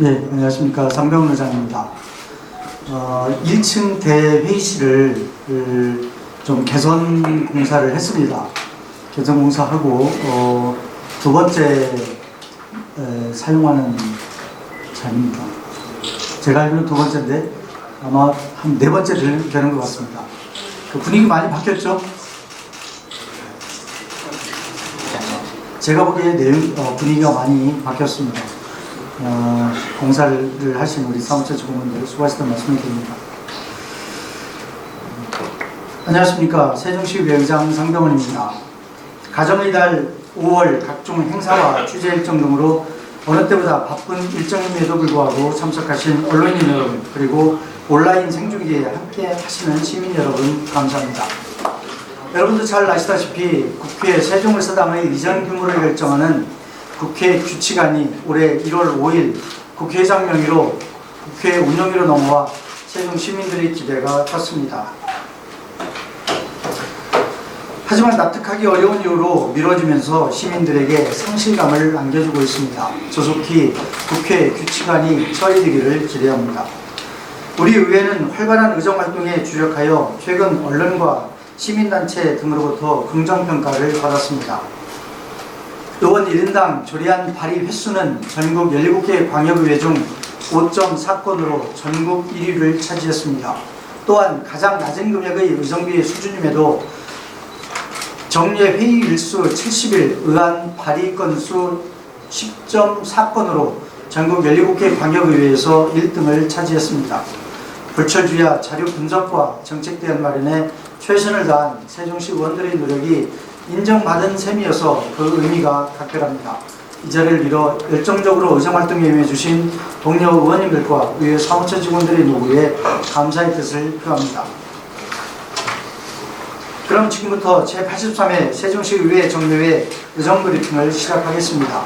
네, 안녕하십니까. 상병훈 의장입니다. 1층 대회의실을 좀 개선 공사를 했습니다. 개선 공사하고 두 번째 사용하는 자리입니다. 제가 알기로는 두 번째인데 아마 한 네 번째 되는 것 같습니다. 그 분위기 많이 바뀌었죠? 제가 보기에 분위기가 많이 바뀌었습니다. 공사를 하신 우리 사무처 직원분들 수고하셨다는 말씀을 드립니다. 안녕하십니까. 세종시 위원장 상병훈입니다. 가정의 달 5월 각종 행사와 취재 일정 등으로 어느 때보다 바쁜 일정임에도 불구하고 참석하신 언론인 여러분, 그리고 온라인 생중계에 함께 하시는 시민 여러분, 감사합니다. 여러분도 잘 아시다시피 국회 세종을 서당의 이전 규모를 결정하는 국회 규칙안이 올해 1월 5일 국회의장 명의로 국회 운영위로 넘어와 세종 시민들의 기대가 컸습니다. 하지만 납득하기 어려운 이유로 미뤄지면서 시민들에게 상실감을 안겨주고 있습니다. 조속히 국회 규칙안이 처리되기를 기대합니다. 우리 의회는 활발한 의정활동에 주력하여 최근 언론과 시민단체 등으로부터 긍정평가를 받았습니다. 의원 1인당 조리안 발의 횟수는 전국 17개 광역의회 중 5.4건으로 전국 1위를 차지했습니다. 또한 가장 낮은 금액의 의정비 수준임에도 정례 회의 일수 70일, 의안 발의 건수 10.4건으로 전국 17개 광역의회에서 1등을 차지했습니다. 불철주야 자료 분석과 정책 대안 마련에 최선을 다한 세종시 의원들의 노력이 인정받은 셈이어서 그 의미가 각별합니다. 이 자리를 빌어 열정적으로 의정활동에 임해주신 동료 의원님들과 의회 사무처 직원들의 노고에 감사의 뜻을 표합니다. 그럼 지금부터 제83회 세종시 의회 정례회 의정브리핑을 시작하겠습니다.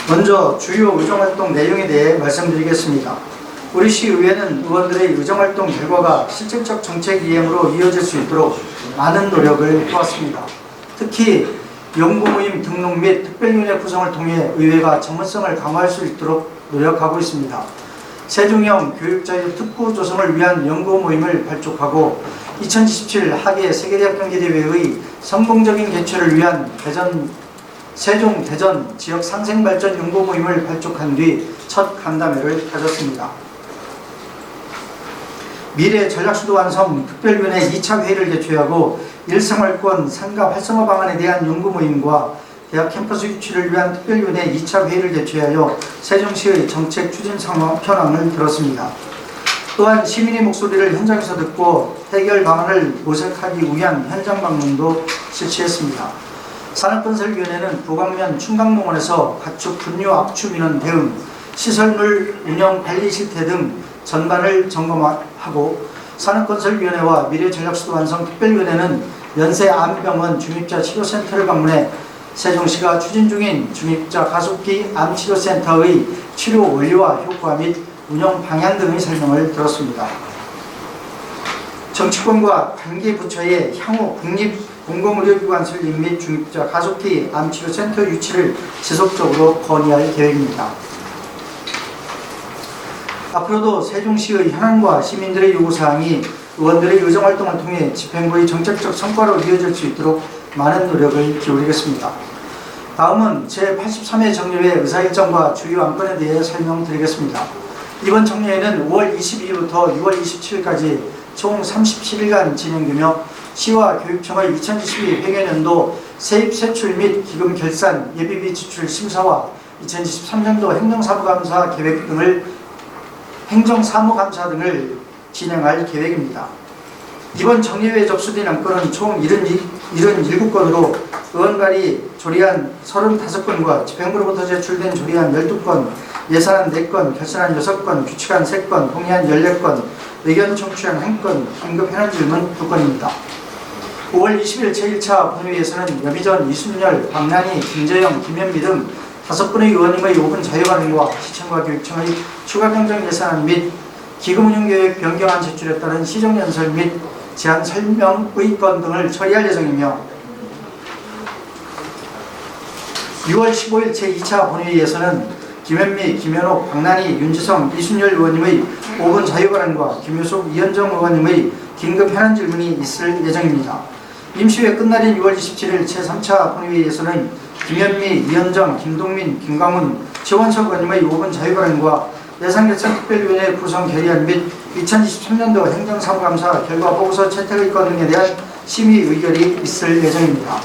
먼저 주요 의정활동 내용에 대해 말씀드리겠습니다. 우리 시의회는 의원들의 의정활동 결과가 실질적 정책 이행으로 이어질 수 있도록 많은 노력을 해왔습니다. 특히 연구모임 등록 및 특별위원회 구성을 통해 의회가 전문성을 강화할 수 있도록 노력하고 있습니다. 세종형 교육자유 특구 조성을 위한 연구모임을 발족하고 2017 하계 세계대학 경기대회의 성공적인 개최를 위한 세종 대전 지역 상생발전 연구모임을 발족한 뒤 첫 간담회를 가졌습니다. 미래 전략수도 완성 특별위원회 2차 회의를 개최하고 일생활권 상가 활성화 방안에 대한 연구모임과 대학 캠퍼스 유치를 위한 특별위원회 2차 회의를 개최하여 세종시의 정책 추진 현황을 들었습니다. 또한 시민의 목소리를 현장에서 듣고 해결 방안을 모색하기 위한 현장 방문도 실시했습니다. 산업건설위원회는 부광면 충강농원에서 가축 분뇨 압축 민원 대응, 시설물 운영 관리 실태 등 전반을 점검하고 산업건설위원회와 미래전략수도 완성 특별위원회는 연세암병원 중입자 치료센터를 방문해 세종시가 추진 중인 중입자 가속기 암치료센터의 치료 원리와 효과 및 운영 방향 등의 설명을 들었습니다. 정치권과 관계부처의 향후 국립공공의료기관 설립 및 중입자 가속기 암치료센터 유치를 지속적으로 건의할 계획입니다. 앞으로도 세종시의 현안과 시민들의 요구사항이 의원들의 의정활동을 통해 집행부의 정책적 성과로 이어질 수 있도록 많은 노력을 기울이겠습니다. 다음은 제83회 정례회 의사일정과 주요 안건에 대해 설명드리겠습니다. 이번 정례회는 5월 22일부터 6월 27일까지 총 37일간 진행되며 시와 교육청의 2022 회계연도 세입 세출 및 기금 결산 예비비 지출 심사와 2023년도 행정사무감사 등을 진행할 계획입니다. 이번 정례회에 접수된 안건은 총 77건으로 의원발의 조리안 35건과 집행부로부터 제출된 조리안 12건, 예산안 4건, 결산안 6건, 규칙안 3건, 동의안 14건, 의견 청취안 1건, 긴급 현안 질문 2건입니다. 5월 20일 제1차 본회의에서는 여미전, 이순열, 박난희, 김재영, 김현미 등 5분의 의원님의 5분 자유반응과 시청과 교육청의 추가 경정 예산안 및 기금운용계획 변경안 제출에 따른 시정연설 및 제안 설명의 건 등을 처리할 예정이며 6월 15일 제2차 본회의에서는 김현미, 김현옥, 박난희, 윤지성, 이순열 의원님의 5분 자유발언과 김효숙, 이현정 의원님의 긴급 현안 질문이 있을 예정입니다. 임시회 끝날인 6월 27일 제3차 본회의에서는 김현미, 이현정, 김동민, 김광훈, 최원석 의원님의 5분 자유발언과 예산결산특별위원회 구성 결의안 및 2023년도 행정사무감사 결과보고서 채택의 건 등에 대한 심의 의결이 있을 예정입니다.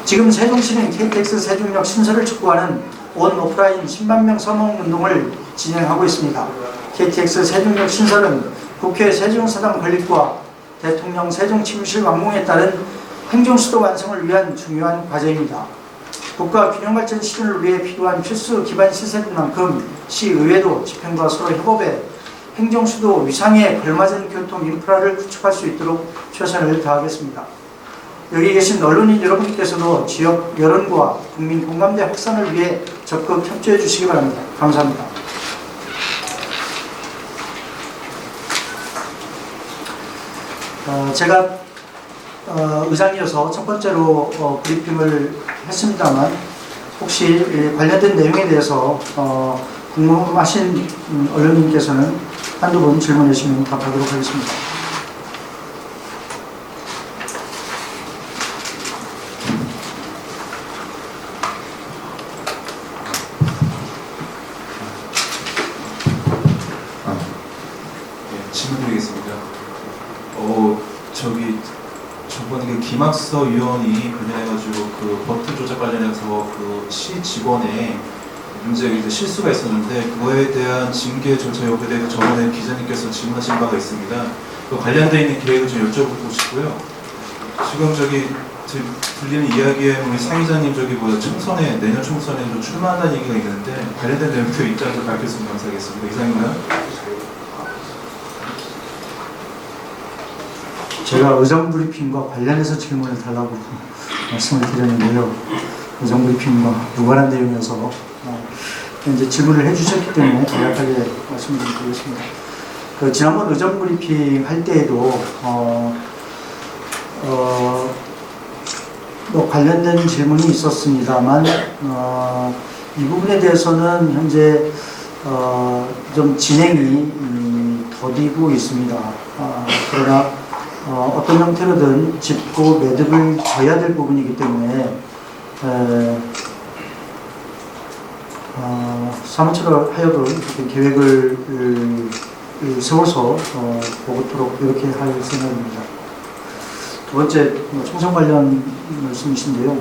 지금 세종시는 KTX 세종역 신설을 촉구하는 온 오프라인 10만 명 서명 운동을 진행하고 있습니다. KTX 세종역 신설은 국회 세종사당 건립과 대통령 세종침실 완공에 따른 행정수도 완성을 위한 중요한 과제입니다. 국가 균형발전 실현을 위해 필요한 필수 기반 시설인 만큼 시의회도 집행과 서로 협업해 행정수도 위상에 걸맞은 교통 인프라를 구축할 수 있도록 최선을 다하겠습니다. 여기 계신 언론인 여러분께서도 지역 여론과 국민 공감대 확산을 위해 적극 협조해 주시기 바랍니다. 감사합니다. 제가 의장이어서 첫 번째로 브리핑을 했습니다만 혹시 관련된 내용에 대해서 궁금하신 언론인께서는 한두 분 질문해 주시면 답하도록 하겠습니다. 질문드리겠습니다. 저번에 김학서 의원이 관련해가지고 그 버튼 조작 관련해서 그 시 직원의 문제 실수가 있었는데 그거에 대한 징계 절차 여부에 대해서 저번에 기자님께서 질문하신 바가 있습니다. 그 관련되어 있는 계획을 좀 여쭤보고 싶고요. 지금 들리는 이야기에 우리 상의자님 총선에 내년 총선에 좀 출마한다는 얘기가 있는데 관련된 내용도 입장 좀 밝혔으면 감사하겠습니다. 이상입니다. 제가 의정 브리핑과 관련해서 질문을 달라고 말씀을 드렸는데요. 의정 브리핑과 무관한 내용이어서 이제 질문을 해주셨기 때문에 간략하게 말씀을 드리겠습니다. 지난번 의정 브리핑 할 때에도 관련된 질문이 있었습니다만 이 부분에 대해서는 현재 좀 진행이 더디고 있습니다. 그러나 어떤 형태로든 짚고 매듭을 져야 될 부분이기 때문에 사무처로 하여금 계획을 세워서 보고토록 이렇게 할 생각입니다. 두 번째 총선 관련 말씀이신데요.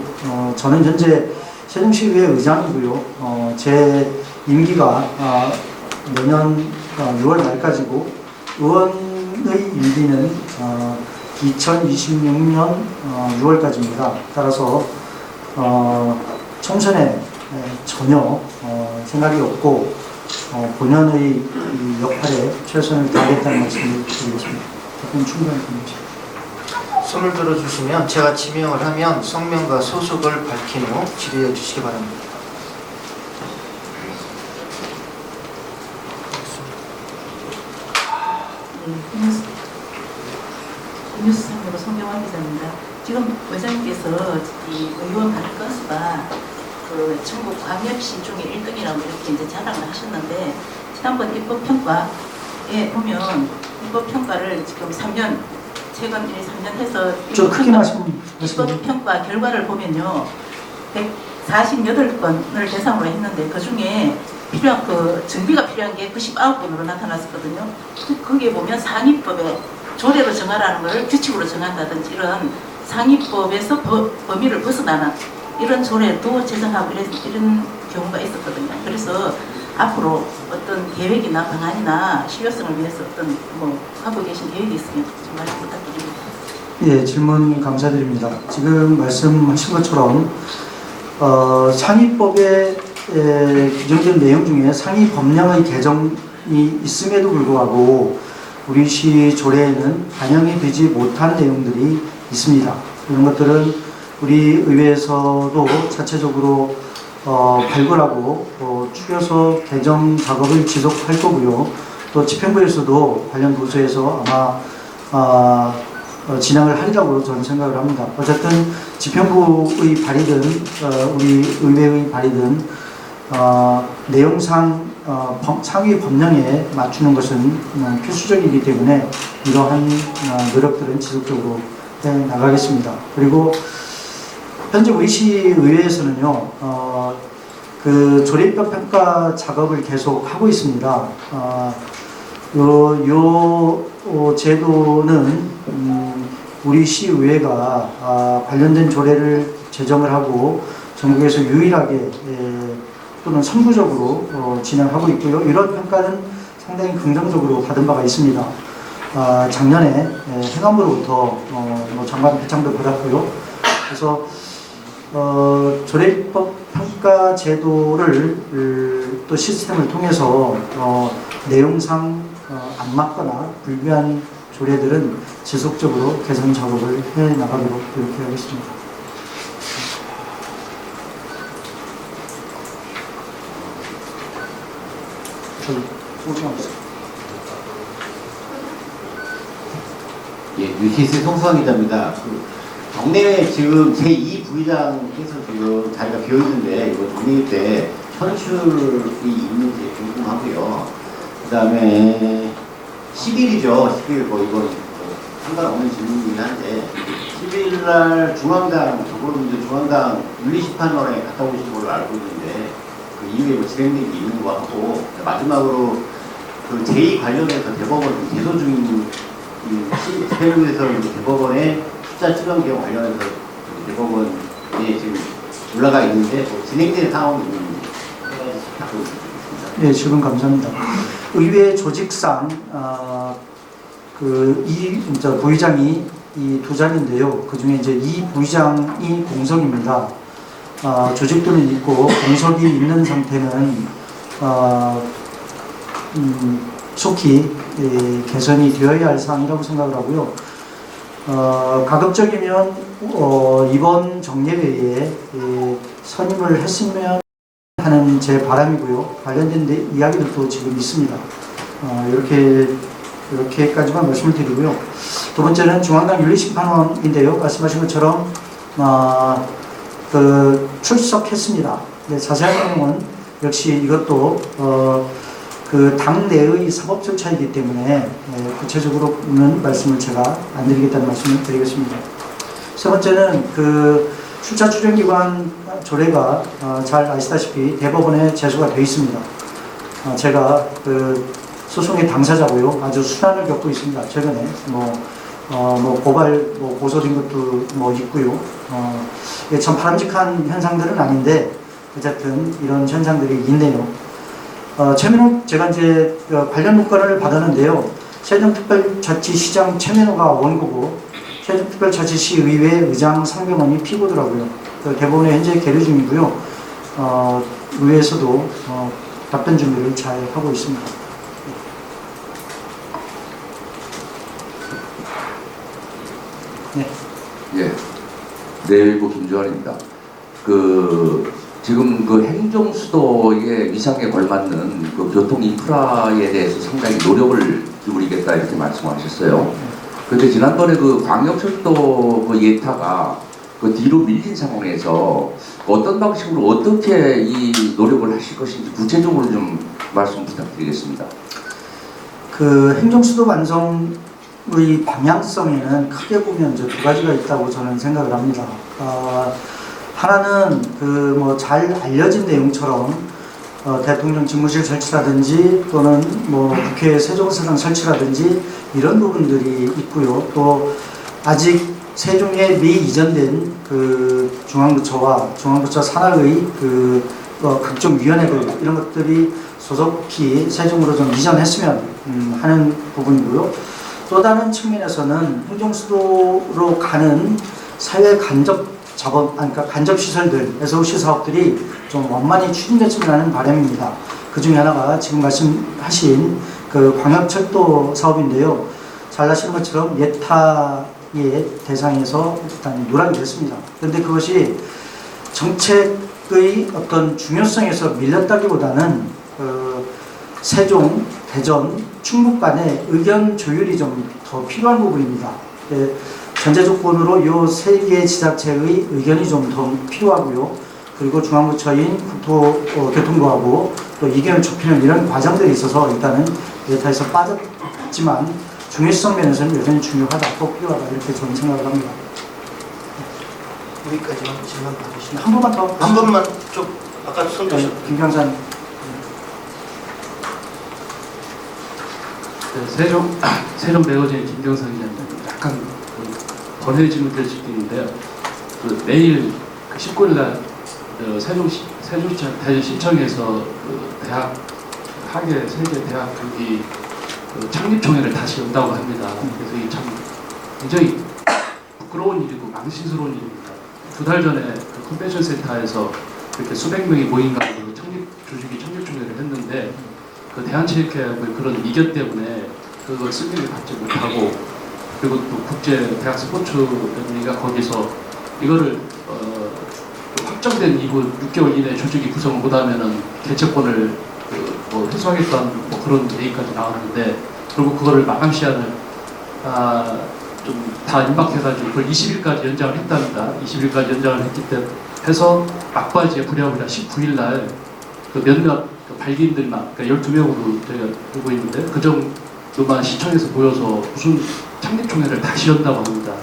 저는 현재 세종시의회 의장이고요. 제 임기가 내년 6월 말까지고 의원의 임기는 2026년 6월까지입니다. 따라서 총선에 전혀 생각이 없고 본연의 역할에 최선을 다하겠다는 말씀을 드리겠습니다. 답변 충분히 드립니다. 손을 들어주시면 제가 지명을 하면 성명과 소속을 밝힌 후 질의해 주시기 바랍니다. 뉴스상으로 송경화 기자입니다. 지금 의장님께서 이 의원 발의 건수가 그 전국 광역시 중에 1등이라고 이렇게 이제 자랑을 하셨는데 지난번 입법평가에 보면 입법평가를 지금 3년 최근 3년 해서 좀 크게 말씀하세요. 입법평가 결과를 보면요 148건을 대상으로 했는데 그 중에 필요한 그 정비가 필요한 게 99건으로 나타났었거든요. 거기에 보면 상위법에 조례로 정하라는 걸 규칙으로 정한다든지 이런 상위법에서 범위를 벗어나는 이런 조례도 제정하고 이런 경우가 있었거든요. 그래서 앞으로 어떤 계획이나 방안이나 실효성을 위해서 어떤 하고 계신 계획이 있으면 좀 말씀 부탁드립니다. 예, 질문 감사드립니다. 지금 말씀하신 것처럼 상위법에 규정된 내용 중에 상위 법령의 개정이 있음에도 불구하고 우리 시 조례에는 반영이 되지 못한 내용들이 있습니다. 이런 것들은 우리 의회에서도 자체적으로 발굴하고 추려서 개정 작업을 지속할 거고요. 또 집행부에서도 관련 부서에서 아마 진행을 하리라고 저는 생각을 합니다. 어쨌든 집행부의 발의든 우리 의회의 발의든 내용상 상위 법령에 맞추는 것은 필수적이기 때문에 이러한 노력들은 지속적으로 해 나가겠습니다. 그리고 현재 우리 시의회에서는요, 그 조례법 평가 작업을 계속 하고 있습니다. 요 제도는 우리 시의회가 관련된 조례를 제정을 하고 전국에서 유일하게 또는 선구적으로 진행하고 있고요. 이런 평가는 상당히 긍정적으로 받은 바가 있습니다. 작년에 행안부로부터 장관 배짱도 받았고요. 그래서 조례법 평가 제도를 또 시스템을 통해서 내용상 안 맞거나 불비한 조례들은 지속적으로 개선 작업을 해 나가도록 이렇게 하겠습니다. 저기 소장하겠습니다. 예, 뉴키스 송수환 기자입니다. 정례회 지금 제2부의장께서 지금 자리가 비어있는데 이거 정례회 때 현출이 있는지 궁금하고요. 그 다음에 10일이죠. 10일 이건 상관없는 질문이긴 한데 10일 날 중앙당 더불어민주당 중앙당 윤리심판원에 갔다 오신 걸로 알고 있는데 그 이후에 뭐 진행된 게 있는 거 같고 마지막으로 그 제2 관련해서 대법원 제소 중인 집행부에서 대법원의 숫자 추정 개혁 관련해서 대법원에 지금 올라가 있는데 뭐 진행된 상황이 있는지 답변 부탁드리겠습니다. 네, 질문 감사합니다. 의회 조직상 부의장이 이 두 자리인데요. 그 중에 이제 이 부의장이 공석입니다. 조직도는 있고 공석이 있는 상태는 속히 개선이 되어야 할 사항이라고 생각을 하고요. 가급적이면 이번 정례회에 선임을 했으면 하는 제 바람이고요. 관련된 이야기들도 지금 있습니다. 이렇게까지만 말씀을 드리고요. 두 번째는 중앙당 윤리심판원인데요. 말씀하신 것처럼 출석했습니다. 네, 자세한 내용은 역시 이것도 그 당 내의 사법 절차이기 때문에 구체적으로는 말씀을 제가 안 드리겠다는 말씀을 드리겠습니다. 세 번째는 그 출자 추정기관 조례가 잘 아시다시피 대법원에 제소가 되어 있습니다. 제가 그 소송의 당사자고요. 아주 순환을 겪고 있습니다. 최근에 고발 고소된 것도 있고요. 참 바람직한 현상들은 아닌데 어쨌든 이런 현상들이 있네요. 최민호 제가 이제 관련 문건을 받았는데요. 세종특별자치시장 최민호가 원고고 세종특별자치시의회 의장 상병원이 피고더라고요. 대법원에 현재 계류 중이고요. 의회에서도 답변 준비를 잘 하고 있습니다. 네. 예. 내일부 김주환입니다. 지금 행정수도의 위상에 걸맞는 교통 인프라에 대해서 상당히 노력을 기울이겠다 이렇게 말씀하셨어요. 그런데 지난번에 광역철도 예타가 뒤로 밀린 상황에서 어떤 방식으로 어떻게 이 노력을 하실 것인지 구체적으로 좀 말씀 부탁드리겠습니다. 행정수도 완성의 방향성에는 크게 보면 두 가지가 있다고 저는 생각을 합니다. 하나는 잘 알려진 내용처럼 대통령 집무실 설치라든지 또는 국회 세종사당 설치라든지 이런 부분들이 있고요. 또 아직 세종에 미이전된 중앙부처와 중앙부처 산하의 각종 위원회들 이런 것들이 소속히 세종으로 좀 이전했으면 하는 부분이고요. 또 다른 측면에서는 행정수도로 가는 사회 간접 간접 시설들, SOC 사업들이 좀 원만히 추진됐으면 하는 바람입니다. 그 중에 하나가 지금 말씀하신 광역철도 사업인데요. 잘 아시는 것처럼 예타의 대상에서 일단 누락이 됐습니다. 그런데 그것이 정책의 어떤 중요성에서 밀렸다기보다는 세종, 대전, 충북 간의 조율이 좀 더 필요한 부분입니다. 전제 조건으로 이 세 개의 지자체의 의견이 좀 더 필요하고요. 그리고 중앙부처인 국토교통부하고 또 이견을 좁히는 이런 과정들이 있어서 일단은 예타에서 빠졌지만 중요성 면에서는 여전히 중요하다, 꼭 필요하다 이렇게 저는 생각을 합니다. 여기까지만 질문 받으시면 한 번만 더. 한 번만 좀 아까 손 드셨 김경산. 세종 매거진 김경선 기자입니다. 약간 번외 질문 드릴 수 있는데요. 내일 19일 날 세종시청 대전시청에서 대학 학예 세계 대학 교기 창립총회를 다시 연다고 합니다. 그래서 이게 참 굉장히 부끄러운 일이고 망신스러운 일입니다. 2달 전에 컨벤션 센터에서 이렇게 수백 명이 모인 가지고 조직이 창립총회를 했는데 그 대한체육회의 그런 이견 때문에 그걸 승인을 받지 못하고 그리고 또 국제 대학 스포츠연맹가 거기서 이거를 확정된 이후 6개월 이내 조직이 구성을 못하면은 개최권을 뭐 회수하겠다는 뭐 그런 얘기까지 나왔는데 결국 그거를 마감 시한을 좀 다 임박해가지고 그걸 20일까지 연장을 했답니다. 20일까지 연장을 했기 때문에 해서 막바지에 부랴부랴 19일 날 그 몇몇 발기인들만 그러니까 12명으로 저희가 보고 있는데 그 정도만 시청에서 모여서 무슨 창립총회를 다시 연다고 합니다.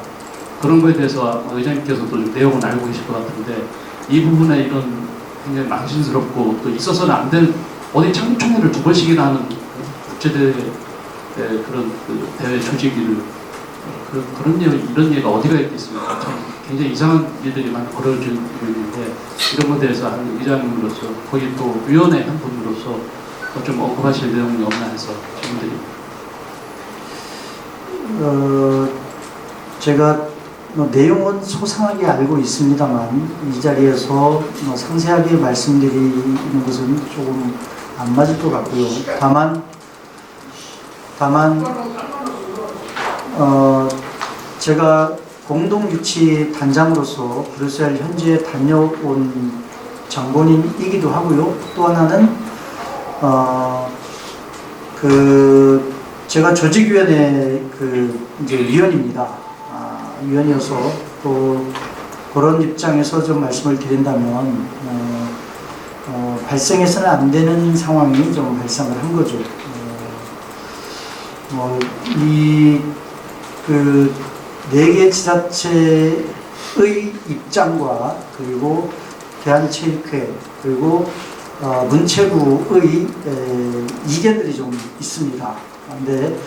그런 거에 대해서 의장님께서도 좀 내용은 알고 계실 것 같은데 이 부분에 이런 굉장히 망신스럽고 또 있어서는 안 될 어디 창립총회를 2번씩이나 하는 국제대회 그런 대회 조직을 이런 예가 어디가 있겠습니까? 참 굉장히 이상한 일들이 많이 벌어지고 있는데 이런 것에 대해서 한 의장님으로서 거기 또 위원회 한 분으로서 좀 언급하실 내용이 없나 해서 질문드립니다. 제가 내용은 소상하게 알고 있습니다만 이 자리에서 상세하게 말씀드리는 것은 조금 안 맞을 것 같고요. 다만 제가 공동유치 단장으로서 브뤼셀 현지에 다녀온 장본인이기도 하고요. 또 하나는 제가 조직위원회 이제 위원입니다. 위원이어서 또 그런 입장에서 좀 말씀을 드린다면 발생해서는 안 되는 상황이 좀 발생을 한 거죠. 네 개 지자체의 입장과 그리고 대한체육회 그리고 문체부의 이견들이 좀 있습니다. 근데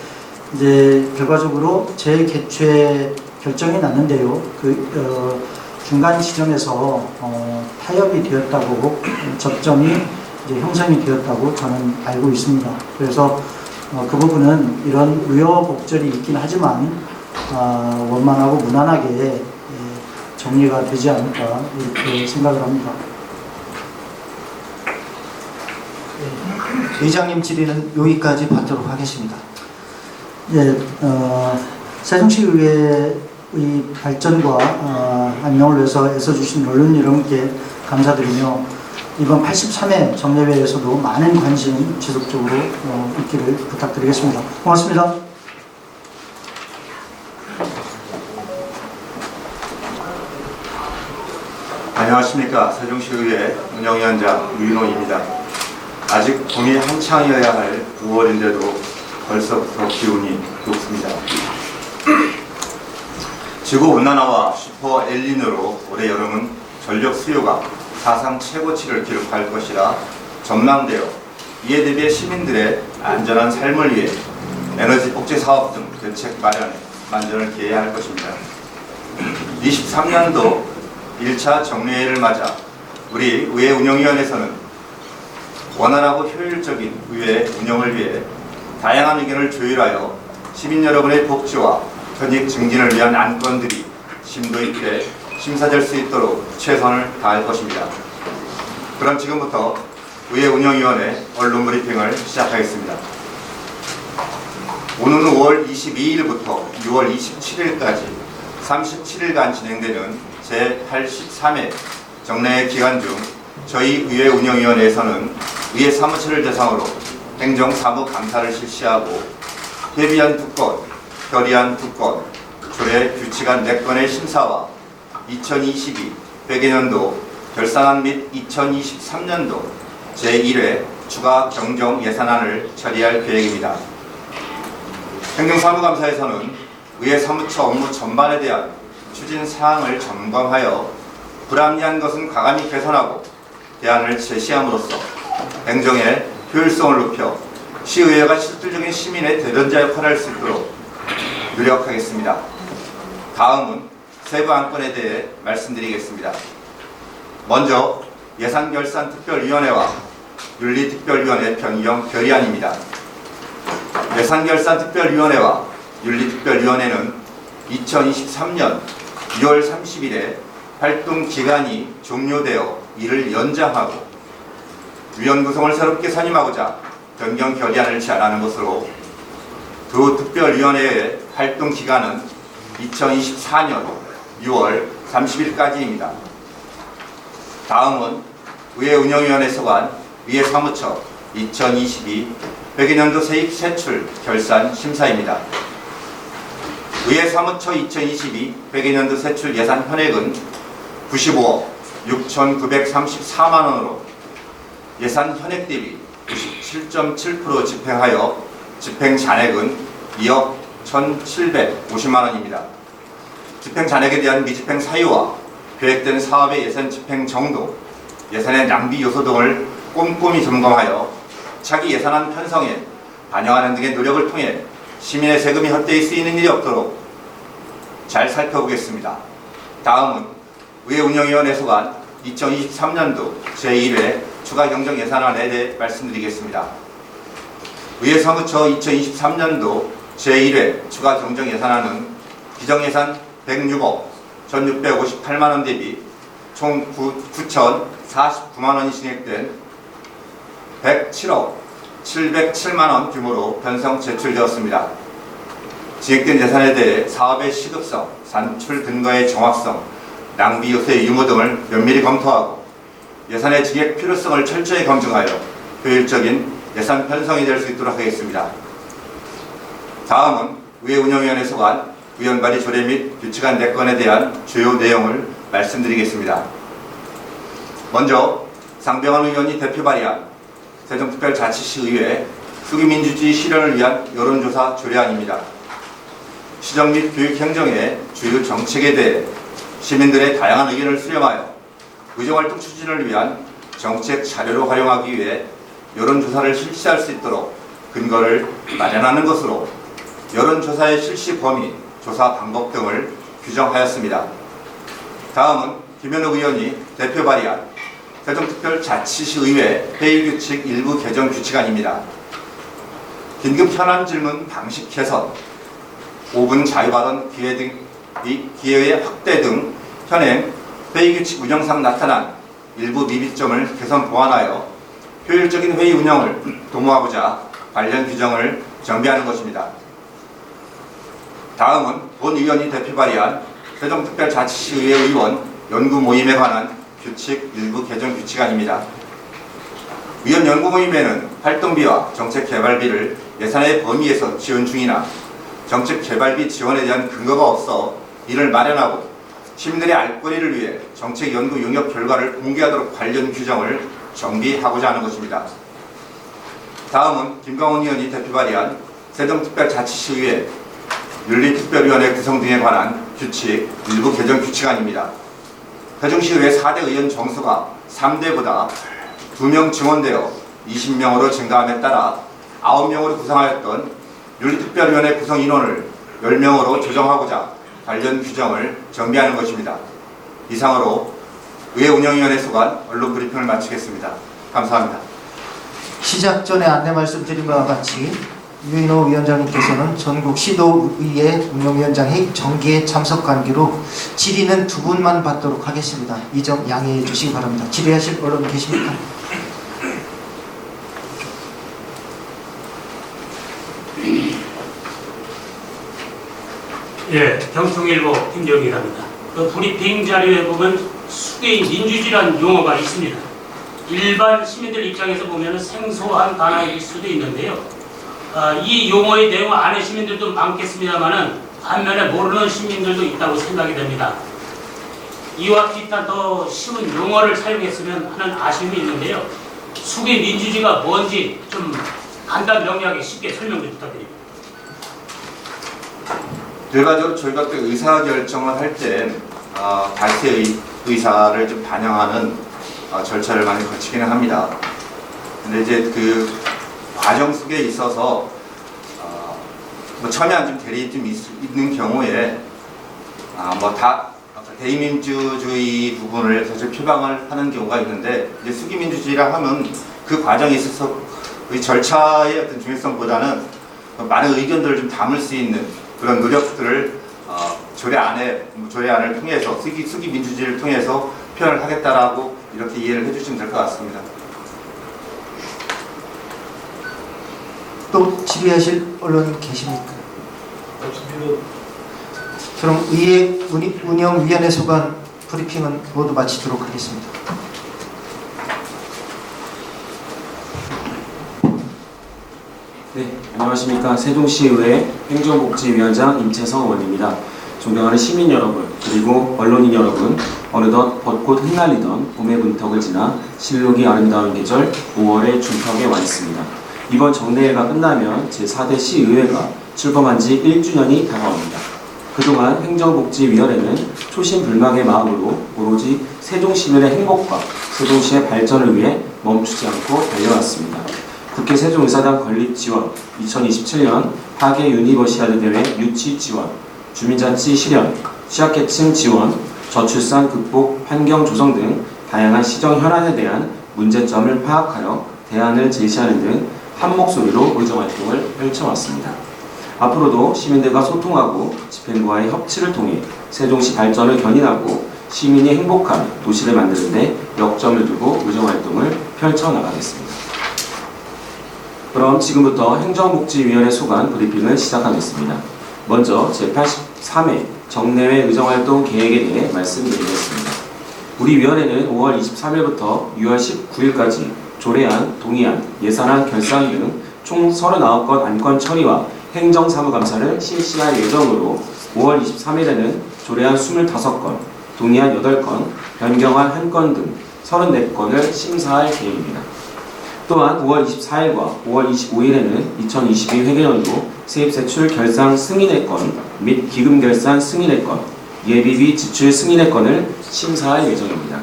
이제 결과적으로 재개최 결정이 났는데요. 중간 지점에서 타협이 되었다고 접점이 이제 형성이 되었다고 저는 알고 있습니다. 그래서 그 부분은 이런 우여곡절이 있긴 하지만 원만하고 무난하게 정리가 되지 않을까 이렇게 생각을 합니다. 의장님 질의는 여기까지 받도록 하겠습니다. 예, 세종시의회의 발전과 안녕을 위해서 애써주신 언론 여러분께 감사드리며 이번 83회 정례회에서도 많은 관심 지속적으로 있기를 부탁드리겠습니다. 고맙습니다. 안녕하십니까. 세종시의회 운영위원장 유인호입니다. 아직 봄이 한창이어야 할 9월인데도 벌써부터 기온이 높습니다. 지구온난화와 슈퍼 엘니뇨로 올해 여름은 전력 수요가 사상 최고치를 기록할 것이라 전망되어 이에 대비해 시민들의 안전한 삶을 위해 에너지 복지 사업 등 대책 마련에 만전을 기해야 할 것입니다. 23년도 1차 정례회를 맞아 우리 의회 운영위원회에서는 원활하고 효율적인 의회 운영을 위해 다양한 의견을 조율하여 시민 여러분의 복지와 현익 증진을 위한 안건들이 심도 있게 심사될 수 있도록 최선을 다할 것입니다. 그럼 지금부터 의회 운영위원회 언론 브리핑을 시작하겠습니다. 오는 5월 22일부터 6월 27일까지 37일간 진행되는 제83회 정례회 기간 중 저희 의회 운영위원회에서는 의회 사무처를 대상으로 행정사무 감사를 실시하고 회비안 2건, 결의안 2건, 조례 규칙안 4건의 심사와 2022 회계년도 결산안 및 2023년도 제1회 추가 경정 예산안을 처리할 계획입니다. 행정사무감사에서는 의회 사무처 업무 전반에 대한 추진 사항을 점검하여 불합리한 것은 과감히 개선하고 대안을 제시함으로써 행정의 효율성을 높여 시의회가 실질적인 시민의 대변자 역할을 할 수 있도록 노력하겠습니다. 다음은 세부 안건에 대해 말씀드리겠습니다. 먼저 예산결산특별위원회와 윤리특별위원회 변경 결의안입니다. 예산결산특별위원회와 윤리특별위원회는 2023년 2월 30일에 활동 기간이 종료되어 이를 연장하고 위원 구성을 새롭게 선임하고자 변경 결의안을 제안하는 것으로 두 특별위원회의 활동 기간은 2024년 6월 30일까지입니다. 다음은 의회 운영위원회 소관 의회 사무처 2022 회계년도 세입 세출 결산 심사입니다. 의회 사무처 2022 회계년도 세출 예산 현액은 95억 6,934만 원으로 예산 현액 대비 97.7% 집행하여 집행 잔액은 2억 1,750만 원입니다. 집행 잔액에 대한 미집행 사유와 계획된 사업의 예산 집행 정도, 예산의 낭비 요소 등을 꼼꼼히 점검하여 차기 예산안 편성에 반영하는 등의 노력을 통해 시민의 세금이 헛되이 쓰이는 일이 없도록 잘 살펴보겠습니다. 다음은 의회 운영위원회 소관 2023년도 제1회 추가 경정 예산안에 대해 말씀드리겠습니다. 의회 사무처 2023년도 제1회 추가 경정 예산안은 기정예산 106억 1,658만 원 대비 총 9,049만 원이 진행된 107억 707만 원 규모로 편성 제출되었습니다. 지획된 예산에 대해 사업의 시급성, 산출 근거의 정확성, 낭비 요소의 유무 등을 면밀히 검토하고 예산의 증액 필요성을 철저히 검증하여 효율적인 예산 편성이 될 수 있도록 하겠습니다. 다음은 의회 운영위원회 소관 의원 발의 조례 및 규칙안 4건에 대한 주요 내용을 말씀드리겠습니다. 먼저 상병환 의원이 대표 발의한 세종특별자치시의회 수기민주주의 실현을 위한 여론조사 조례안입니다. 시정 및 교육행정의 주요 정책에 대해 시민들의 다양한 의견을 수렴하여 의정활동 추진을 위한 정책 자료로 활용하기 위해 여론조사를 실시할 수 있도록 근거를 마련하는 것으로 여론조사의 실시 범위, 조사 방법 등을 규정하였습니다. 다음은 김현욱 의원이 대표 발의한 세종특별자치시의회 회의규칙 일부 개정 규칙안입니다. 긴급 현안 질문 방식 개선, 5분 자유발언 기회의 확대 등 현행 회의규칙 운영상 나타난 일부 미비점을 개선 보완하여 효율적인 회의 운영을 도모하고자 관련 규정을 정비하는 것입니다. 다음은 본 의원이 대표 발의한 세종특별자치시의회 의원 연구 모임에 관한 규칙 일부 개정 규칙안입니다. 위원 연구 모임에는 활동비와 정책 개발비를 예산의 범위에서 지원 중이나 정책 개발비 지원에 대한 근거가 없어 이를 마련하고 시민들의 알 권리를 위해 정책 연구 용역 결과를 공개하도록 관련 규정을 정비하고자 하는 것입니다. 다음은 김광훈 의원이 대표 발의한 세종특별자치시의회 윤리특별위원회 구성 등에 관한 규칙 일부 개정 규칙안입니다. 세종시의회 4대 의원 정수가 3대보다 2명 증원되어 20명으로 증가함에 따라 9명으로 구성하였던 윤리특별위원회 구성 인원을 10명으로 조정하고자 관련 규정을 정비하는 것입니다. 이상으로 의회 운영위원회 소관 언론 브리핑을 마치겠습니다. 감사합니다. 시작 전에 안내 말씀드린 바와 같이 유인호 위원장님께서는 전국 시도의회 운영위원장 회의 정기에 참석 관계로 질의는 2분만 받도록 하겠습니다. 이 점 양해해 주시기 바랍니다. 질의하실 언론 계십니까? 예, 경총일보 김정일합니다. 그 브리핑 자료에 보면 수개인 민주주의라는 용어가 있습니다. 일반 시민들 입장에서 보면 생소한 단어일 수도 있는데요. 이 용어의 내용 아는 시민들도 많겠습니다만은 반면에 모르는 시민들도 있다고 생각이 됩니다. 이와 비슷한 더 쉬운 용어를 사용했으면 하는 아쉬움이 있는데요. 수기 민주주의가 뭔지 좀 간단 명료하게 쉽게 설명 좀 부탁드립니다. 결과적으로 저희가 그 의사결정을 할 때 발세 의사를 좀 반영하는 절차를 많이 거치기는 합니다. 근데 이제 그 과정 속에 있어서 뭐 첨예한 좀 대립이 좀 있는 경우에 다 대의민주주의 부분을 사실 표방을 하는 경우가 있는데, 이제 수기민주주의라 하면 그 과정에 있어서 그 절차의 어떤 중요성보다는 많은 의견들을 좀 담을 수 있는 그런 노력들을 조례안을 통해서 수기민주주의를 통해서 표현을 하겠다라고 이렇게 이해를 해주시면 될 것 같습니다. 또 질의하실 언론 계십니까? 그럼 의회 운영위원회 소관 브리핑은 모두 마치도록 하겠습니다. 네, 안녕하십니까. 세종시의회 행정복지위원장 임채성 의원입니다. 존경하는 시민 여러분, 그리고 언론인 여러분, 어느덧 벚꽃 흩날리던 봄의 문턱을 지나 실록이 아름다운 계절 5월의 중턱에 와 있습니다. 이번 정례회가 끝나면 제4대 시의회가 출범한 지 1주년이 다가옵니다. 그동안 행정복지위원회는 초심불망의 마음으로 오로지 세종시민의 행복과 세종시의 발전을 위해 멈추지 않고 달려왔습니다. 국회 세종의사당 건립 지원, 2027년 하계 유니버시아드 대회 유치 지원, 주민자치 실현, 취약계층 지원, 저출산 극복, 환경 조성 등 다양한 시정 현안에 대한 문제점을 파악하여 대안을 제시하는 등 한 목소리로 의정활동을 펼쳐왔습니다. 앞으로도 시민들과 소통하고 집행부와의 협치를 통해 세종시 발전을 견인하고 시민이 행복한 도시를 만드는 데 역점을 두고 의정활동을 펼쳐나가겠습니다. 그럼 지금부터 행정복지위원회 소관 브리핑을 시작하겠습니다. 먼저 제83회 정례회 의정활동 계획에 대해 말씀드리겠습니다. 우리 위원회는 5월 23일부터 6월 19일까지 조례안, 동의안, 예산안 결산 등 총 39건 안건 처리와 행정사무감사를 실시할 예정으로 5월 23일에는 조례안 25건, 동의안 8건, 변경안 1건 등 34건을 심사할 계획입니다. 또한 5월 24일과 5월 25일에는 2022 회계연도 세입세출 결산 승인의 건 및 기금 결산 승인의 건, 예비비 지출 승인의 건을 심사할 예정입니다.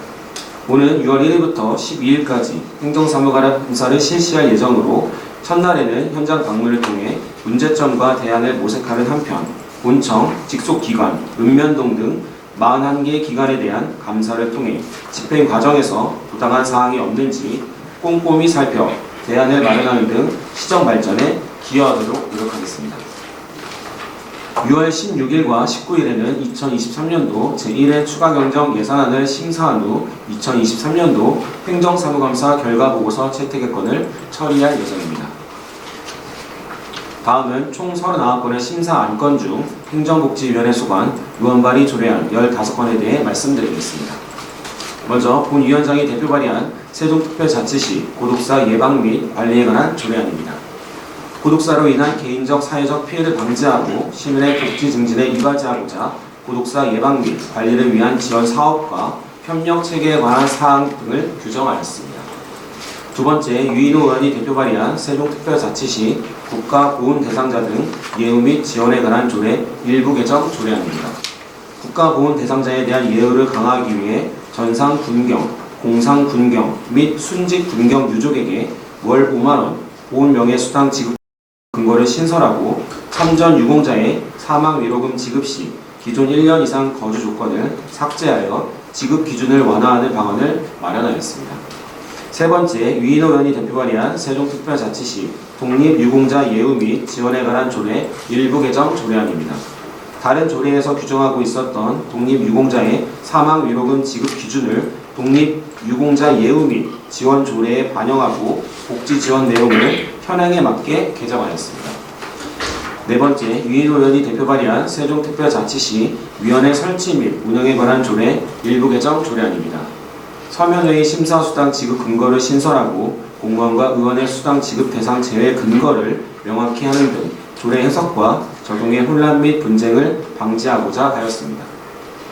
오는 6월 1일부터 12일까지 행정사무감사를 실시할 예정으로 첫날에는 현장 방문을 통해 문제점과 대안을 모색하는 한편 본청, 직속기관, 읍면동 등 41개 기관에 대한 감사를 통해 집행 과정에서 부당한 사항이 없는지 꼼꼼히 살펴 대안을 마련하는 등 시정 발전에 기여하도록 노력하겠습니다. 6월 16일과 19일에는 2023년도 제1회 추가경정 예산안을 심사한 후 2023년도 행정사무감사 결과보고서 채택의 건을 처리할 예정입니다. 다음은 총 39건의 심사 안건 중 행정복지위원회 소관 의원발의 조례안 15건에 대해 말씀드리겠습니다. 먼저 본 위원장이 대표 발의한 세종특별자치시 고독사 예방 및 관리에 관한 조례안입니다. 고독사로 인한 개인적 사회적 피해를 방지하고 시민의 복지 증진에 이바지하고자 고독사 예방 및 관리를 위한 지원 사업과 협력 체계에 관한 사항 등을 규정하였습니다. 두 번째, 유인호 의원이 대표 발의한 세종특별자치시 국가보훈 대상자 등 예우 및 지원에 관한 조례 일부 개정 조례안입니다. 국가보훈 대상자에 대한 예우를 강화하기 위해 전상 군경, 공상 군경 및 순직 군경 유족에게 월 5만원 보훈 명예수당 지급 근거를 신설하고 참전 유공자의 사망 위로금 지급 시 기존 1년 이상 거주 조건을 삭제하여 지급 기준을 완화하는 방안을 마련하였습니다. 세 번째, 유인호 의원이 대표 발의한 세종특별자치시 독립유공자 예우 및 지원에 관한 조례 일부 개정 조례안입니다. 다른 조례에서 규정하고 있었던 독립유공자의 사망 위로금 지급 기준을 독립유공자 예우 및 지원 조례에 반영하고 복지 지원 내용을 현행에 맞게 개정하였습니다. 네 번째, 유인호 의원이 대표 발의한 세종특별자치시 위원회 설치 및 운영에 관한 조례 일부 개정 조례안입니다. 서면회의 심사수당 지급 근거를 신설하고 공무원과 의원의 수당 지급 대상 제외 근거를 명확히 하는 등 조례 해석과 적용의 혼란 및 분쟁을 방지하고자 하였습니다.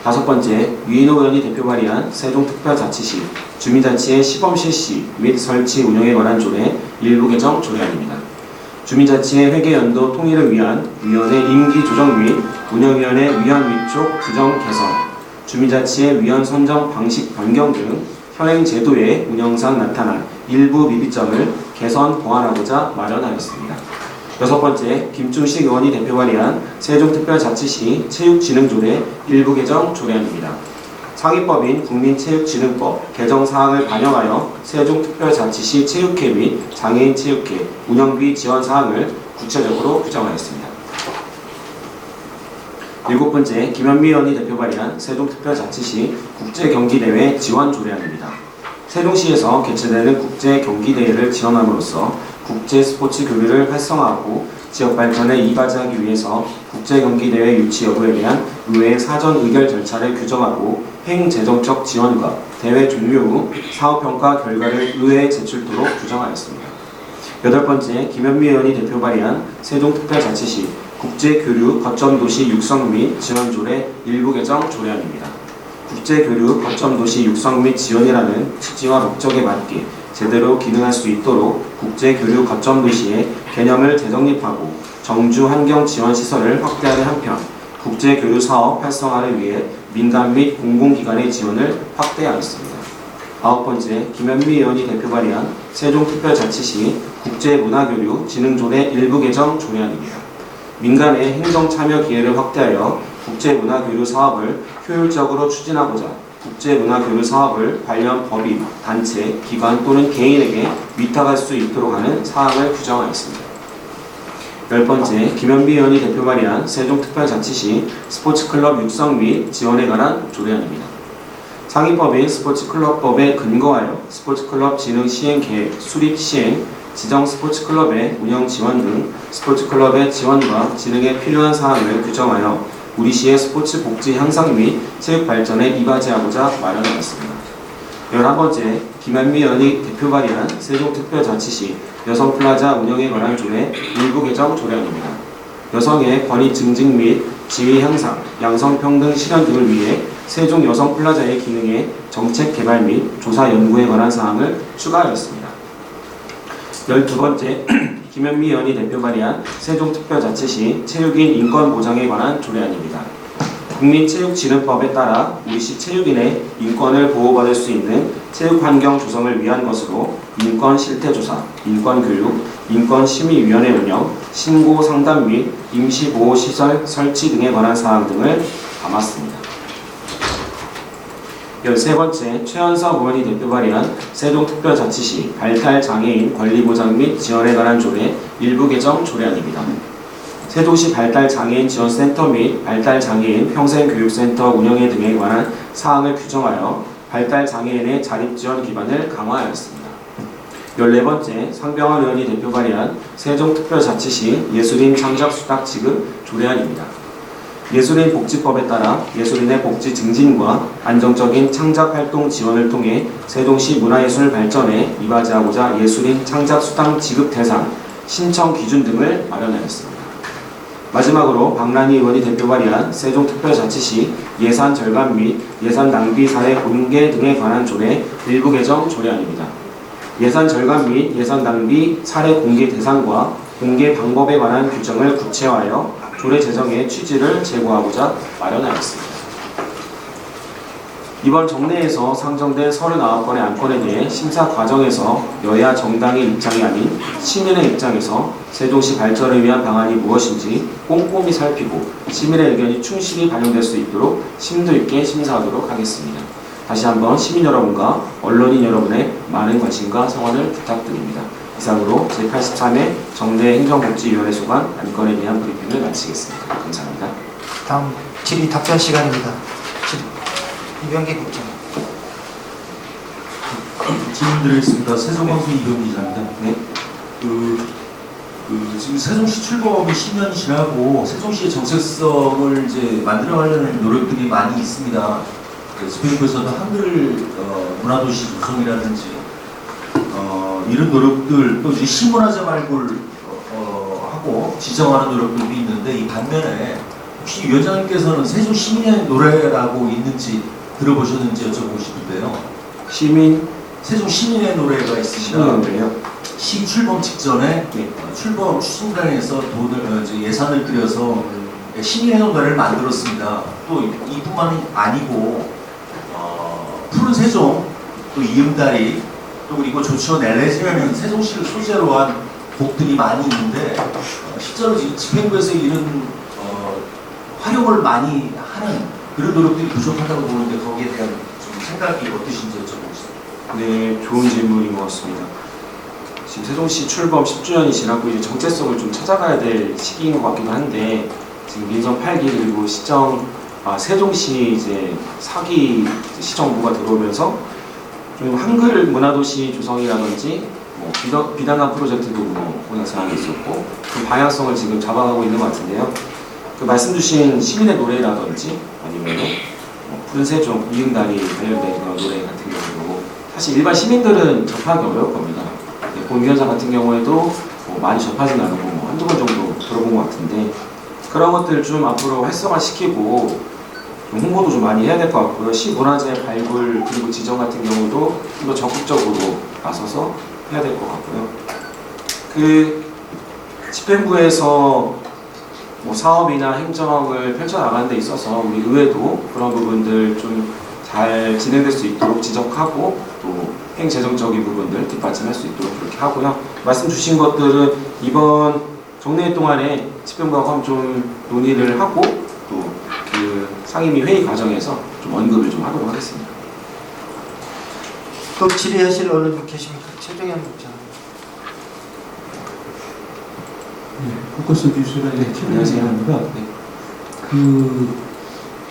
다섯 번째, 유인호 의원이 대표 발의한 세종특별자치시 주민자치의 시범 실시 및 설치 운영에 관한 조례 일부 개정 조례안입니다. 주민자치의 회계연도 통일을 위한 위원회 임기 조정 및 운영위원회 위원 위촉 규정 개선, 주민자치의 위원 선정 방식 변경 등 현행 제도의 운영상 나타난 일부 미비점을 개선 보완하고자 마련하였습니다. 여섯 번째, 김충식 의원이 대표 발의한 세종특별자치시 체육진흥조례 일부 개정 조례안입니다. 상위법인 국민체육진흥법 개정 사항을 반영하여 세종특별자치시 체육회 및 장애인 체육회 운영비 지원 사항을 구체적으로 규정하였습니다. 일곱 번째, 김현미 의원이 대표 발의한 세종특별자치시 국제경기대회 지원 조례안입니다. 세종시에서 개최되는 국제경기대회를 지원함으로써 국제스포츠 교류를 활성화하고 지역 발전에 이바지하기 위해서 국제경기대회 유치 여부에 대한 의회의 사전 의결 절차를 규정하고 행재정적 지원과 대회 종료 후 사업평가 결과를 의회에 제출토록 규정하였습니다. 여덟 번째, 김현미 의원이 대표 발의한 세종특별자치시 국제교류 거점도시 육성 및 지원 조례 일부 개정 조례안입니다. 국제교류 거점도시 육성 및 지원이라는 취지와 목적에 맞게 제대로 기능할 수 있도록 국제교류 거점도시의 개념을 재정립하고 정주 환경 지원 시설을 확대하는 한편 국제교류 사업 활성화를 위해 민간 및 공공기관의 지원을 확대하였습니다. 아홉 번째, 김현미 의원이 대표 발의한 세종특별자치시 국제문화교류 진흥조례 일부 개정 조례안입니다. 민간의 행정 참여 기회를 확대하여 국제문화교류 사업을 효율적으로 추진하고자 국제문화교류 사업을 관련 법인, 단체, 기관 또는 개인에게 위탁할 수 있도록 하는 사항을 규정하였습니다. 열 번째, 김현미 의원이 대표 발의한 세종특별자치시 스포츠클럽 육성 및 지원에 관한 조례안입니다. 상위법인 스포츠클럽법에 근거하여 스포츠클럽 진흥 시행 계획, 수립 시행, 지정 스포츠클럽의 운영 지원 등 스포츠클럽의 지원과 진흥에 필요한 사항을 규정하여 우리시의 스포츠 복지 향상 및 체육 발전에 이바지하고자 마련하였습니다. 11번째, 김현미 의원이 대표 발의한 세종특별자치시 여성플라자 운영에 관한 조례 일부 개정 조례안입니다. 여성의 권익 증진 및 지위 향상, 양성평등 실현 등을 위해 세종 여성플라자의 기능의 정책 개발 및 조사 연구에 관한 사항을 추가하였습니다. 12번째, 김현미 의원이 대표 발의한 세종특별자치시 체육인 인권 보장에 관한 조례안입니다. 국민체육진흥법에 따라 우리시 체육인의 인권을 보호받을 수 있는 체육환경 조성을 위한 것으로 인권 실태조사, 인권교육, 인권심의위원회 운영, 신고 상담 및 임시보호시설 설치 등에 관한 사항 등을 담았습니다. 13번째, 최현석 의원이 대표 발의한 세종특별자치시 발달장애인 권리보장 및 지원에 관한 조례 일부 개정 조례안입니다. 세종시 발달장애인 지원센터 및 발달장애인 평생교육센터 운영에 등에 관한 사항을 규정하여 발달장애인의 자립지원 기반을 강화하였습니다. 14번째, 상병환 의원이 대표 발의한 세종특별자치시 예술인 창작수당 지급 조례안입니다. 예술인 복지법에 따라 예술인의 복지 증진과 안정적인 창작활동 지원을 통해 세종시 문화예술 발전에 이바지하고자 예술인 창작수당 지급 대상, 신청 기준 등을 마련하였습니다. 마지막으로 박란희 의원이 대표 발의한 세종특별자치시 예산 절감 및 예산 낭비 사례 공개 등에 관한 조례 일부 개정 조례안입니다. 예산 절감 및 예산 낭비 사례 공개 대상과 공개 방법에 관한 규정을 구체화하여 조례 제정의 취지를 제고하고자 마련하였습니다. 이번 정례에서 상정된 39건의 안건에 대해 심사 과정에서 여야 정당의 입장이 아닌 시민의 입장에서 세종시 발전을 위한 방안이 무엇인지 꼼꼼히 살피고 시민의 의견이 충실히 반영될 수 있도록 심도 있게 심사하도록 하겠습니다. 다시 한번 시민 여러분과 언론인 여러분의 많은 관심과 성원을 부탁드립니다. 이상으로 제83회 정례 행정복지위원회 소관 안건에 대한 브리핑을 마치겠습니다. 감사합니다. 다음 질의 답변 시간입니다. 이병기 국장. 질문 드리겠습니다. 세종방송 이병기 기자입니다. 네. 지금 세종시 출범이 10년이 지나고 세종시의 정체성을 이제 만들어가려는 노력들이 많이 있습니다. 스페인에서는 한글 문화도시 조성이라든지 이런 노력들 또 이제 시문화재 말고를 하고 지정하는 노력들도 있는데 이 반면에 혹시 위원장님께서는 세종 시민의 노래라고 있는지 들어보셨는지 여쭤보고 싶은데요. 시민 세종 시민의 노래가 있습니다. 시민인데요. 시 출범 직전에 출범 추진단에서 돈을 이제 예산을 들여서 시민의 노래를 만들었습니다. 또 이뿐만이 아니고 푸른 세종, 또 이음다리, 또 그리고 조치원 엘레지라는 세종시를 소재로 한 곡들이 많이 있는데 실제로 지금 집행부에서 이런 활용을 많이 하는 그런 노력들이 부족하다고 보는데 거기에 대한 좀 생각이 어떠신지 여쭤보겠습니다. 네, 좋은 질문인 것 같습니다. 지금 세종시 출범 10주년이 지났고 이제 정체성을 좀 찾아가야 될 시기인 것 같기도 한데 지금 민선 8기 그리고 세종시 이제 4기 시정부가 들어오면서 좀 한글 문화도시 조성이라든지 뭐 비단감 프로젝트도 뭐 공약 사항이 있었고 그 방향성을 지금 잡아가고 있는 것 같은데요. 그 말씀 주신 시민의 노래라든지 아니면 푸른 세종, 이응다리 관련된 그런 노래 같은 경우도 사실 일반 시민들은 접하기 어려울 겁니다. 본 위원장 같은 경우에도 뭐 많이 접하지는 않고 뭐 한두 번 정도 들어본 것 같은데 그런 것들 좀 앞으로 활성화시키고 좀 홍보도 좀 많이 해야 될 것 같고요. 시문화재 발굴 그리고 지정 같은 경우도 좀 더 적극적으로 나서서 해야 될 것 같고요. 그 집행부에서 뭐 사업이나 행정을 펼쳐나가는 데 있어서 우리 의회도 그런 부분들 좀 잘 진행될 수 있도록 지적하고 또 행재정적인 부분들 뒷받침할 수 있도록 그렇게 하고요. 말씀 주신 것들은 이번 정례 동안에 집행부하고 한번 좀 논의를 하고 또 그 상임위 회의 과정에서 좀 언급을 좀 하도록 하겠습니다. 또 질의하실 언론 계십니까? 최종현 국장. 포커스 뉴스라의 안녕하세요. 최근입니다.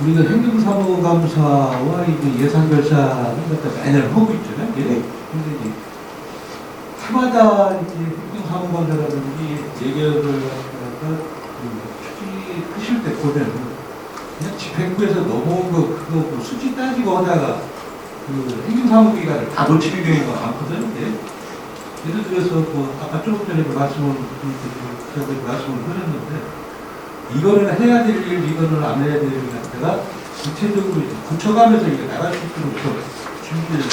우리가 행정사무감사와 이제 예산결산을 갖다 매달 하고 있잖아요. 근데 이제 해마다 이제 행정사무감사라든지 예결을 갖다가 추진하실 때 보면 그냥 집행부에서 넘어온 그거 수지 따지고 하다가 그 행정사무기관을 다 놓치는 경우가 많거든요. 예를 들어서 아까 조금 전에 말씀을 드렸는데 이거는 해야 될 일, 이거는 안 해야 될 일 갖다가 구체적으로 이제 붙여가면서 이게 나갈 수 있도록 준비를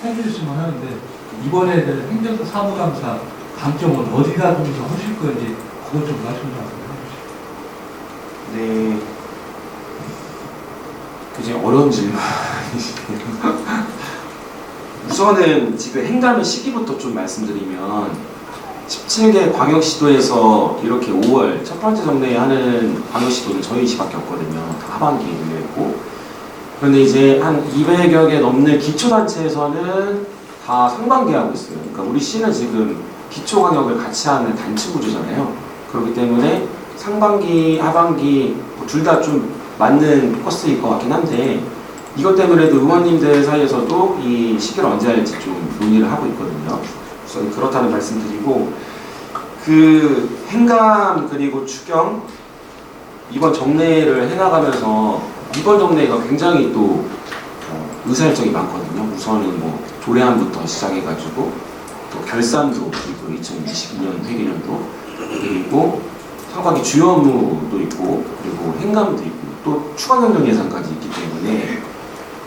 해주셨으면 하는데 이번에 행정사무감사 강점은 어디다 두면서 하실 건지 그것 좀 말씀 좀 해주시죠. 네, 굉장히 어려운 질문이시네요. 우선은 지금 행감의 시기부터 좀 말씀드리면 17개 광역시도에서 이렇게 5월 첫 번째 정례 하는 광역시도는 저희 시밖에 없거든요. 다 하반기에 열려있고 그런데 이제 한 200여 개 넘는 기초단체에서는 다 상반기에 하고 있어요. 그러니까 우리 시는 지금 기초광역을 같이 하는 단체 구조잖아요. 그렇기 때문에 상반기, 하반기 둘 다 좀 맞는 코스일 것 같긴 한데 이것 때문에도 의원님들 사이에서도 이 시기를 언제 할지 좀 논의를 하고 있거든요. 우선 그렇다는 말씀드리고 그 행감 그리고 추경 이번 정례를 해나가면서 이번 정례가 굉장히 또 의사일정이 많거든요. 우선은 뭐 조례안부터 시작해가지고 또 결산도 그리고 2022년 회계년도 그리고 상반기 주요 업무도 있고 그리고 행감도 있고 또 추가 경정 예산까지 있기 때문에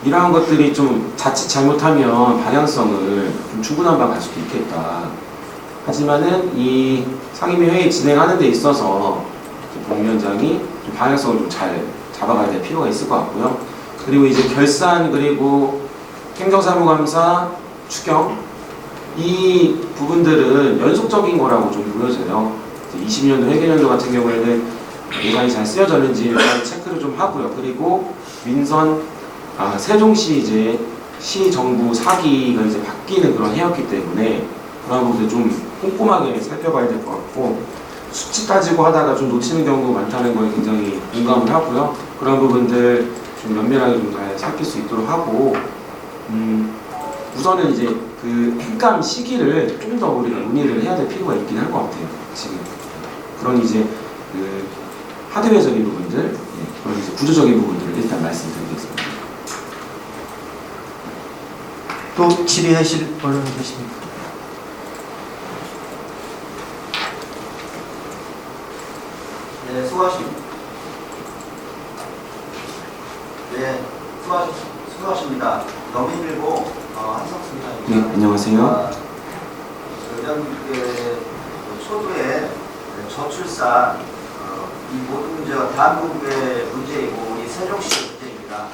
이러한 것들이 좀 자칫 잘못하면 방향성을 좀 중구난방 갈 수도 있겠다. 하지만은 이 상임위 회의 진행하는 데 있어서 본 위원장이 좀 방향성을 좀 잘 잡아가야 될 필요가 있을 것 같고요. 그리고 이제 결산 그리고 행정사무감사 추경 이 부분들은 연속적인 거라고 좀 보여져요. 20년도 회계년도 같은 경우에는 예산이 잘 쓰여졌는지 일단 체크를 좀 하고요. 그리고 민선 세종시 이제 시정부 4기가 이제 바뀌는 그런 해였기 때문에 그런 부분들 좀 꼼꼼하게 살펴봐야 될 것 같고 수치 따지고 하다가 좀 놓치는 경우가 많다는 거에 굉장히 공감을 하고요. 그런 부분들 좀 면밀하게 좀 잘 살필 수 있도록 하고 우선은 이제 그 행감 시기를 좀 더 우리가 논의를 해야 될 필요가 있긴 할 것 같아요. 지금 그런 이제 그 하드웨어적인 부분들, 그런 이제 구조적인 부분들을 일단 말씀드리겠습니다. 또 질의하실 언론 계십니까? 네, 수고하십니다. 네, 수고하십니다. 너무 힘들고 한석수입니다. 네, 안녕하세요. 의장님께 초도에 저출산 이 모든 문제가 대한민국의 문제이고 이 세종시의 문제입니다.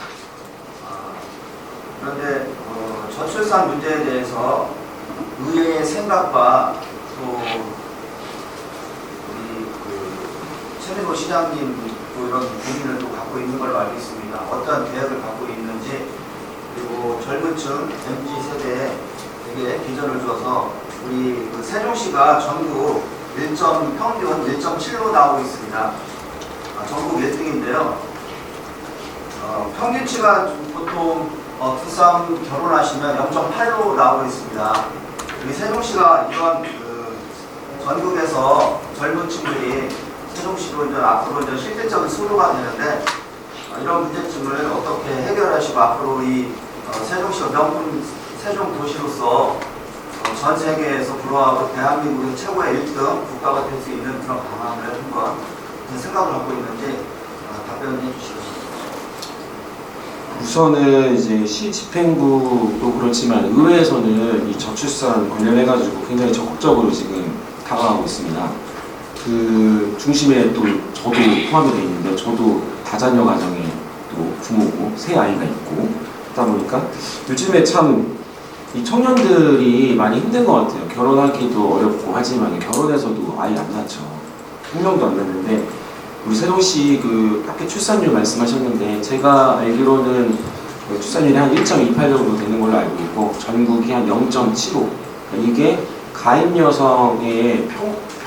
그런데 저출산 문제에 대해서 의회의 생각과 또 우리 최민호 시장님 또 이런 고민을 또 갖고 있는 걸로 알고 있습니다. 어떤 계획을 갖고 있는지, 그리고 젊은층 MZ 세대에게 비전을 줘서 우리 세종시가 전국 평균 1.7로 나오고 있습니다. 전국 1등인데요. 평균치가 보통 두쌍 결혼하시면 0.8로 나오고 있습니다. 우리 세종시가 이런 전국에서 젊은 층들이 세종시로 이제 앞으로 이제 실질적인 수로가 되는데 이런 문제점을 어떻게 해결하시고 앞으로 이 세종시가 명품 세종 도시로서 전 세계에서 불화하고 대한민국의 최고의 1등 국가가 될 수 있는 그런 방안을 한번 생각을 하고 있는지 답변해 주시겠습니다. 우선은 이제 시 집행부도 그렇지만 의회에서는 이 저출산 관련해가지고 굉장히 적극적으로 지금 다가가고 있습니다. 그 중심에 또 저도 포함이 되어 있는데 저도 다자녀 가정의 또 부모고 새 아이가 있고 그러다 보니까 요즘에 참 이 청년들이 많이 힘든 것 같아요. 결혼하기도 어렵고 하지만 결혼해서도 아이 안 낳죠. 한 명도 안 낳는데 우리 세종시 그 아까 출산율 말씀하셨는데 제가 알기로는 출산율이 한 1.28 정도 되는 걸로 알고 있고 전국이 한 0.75. 이게 가임 여성의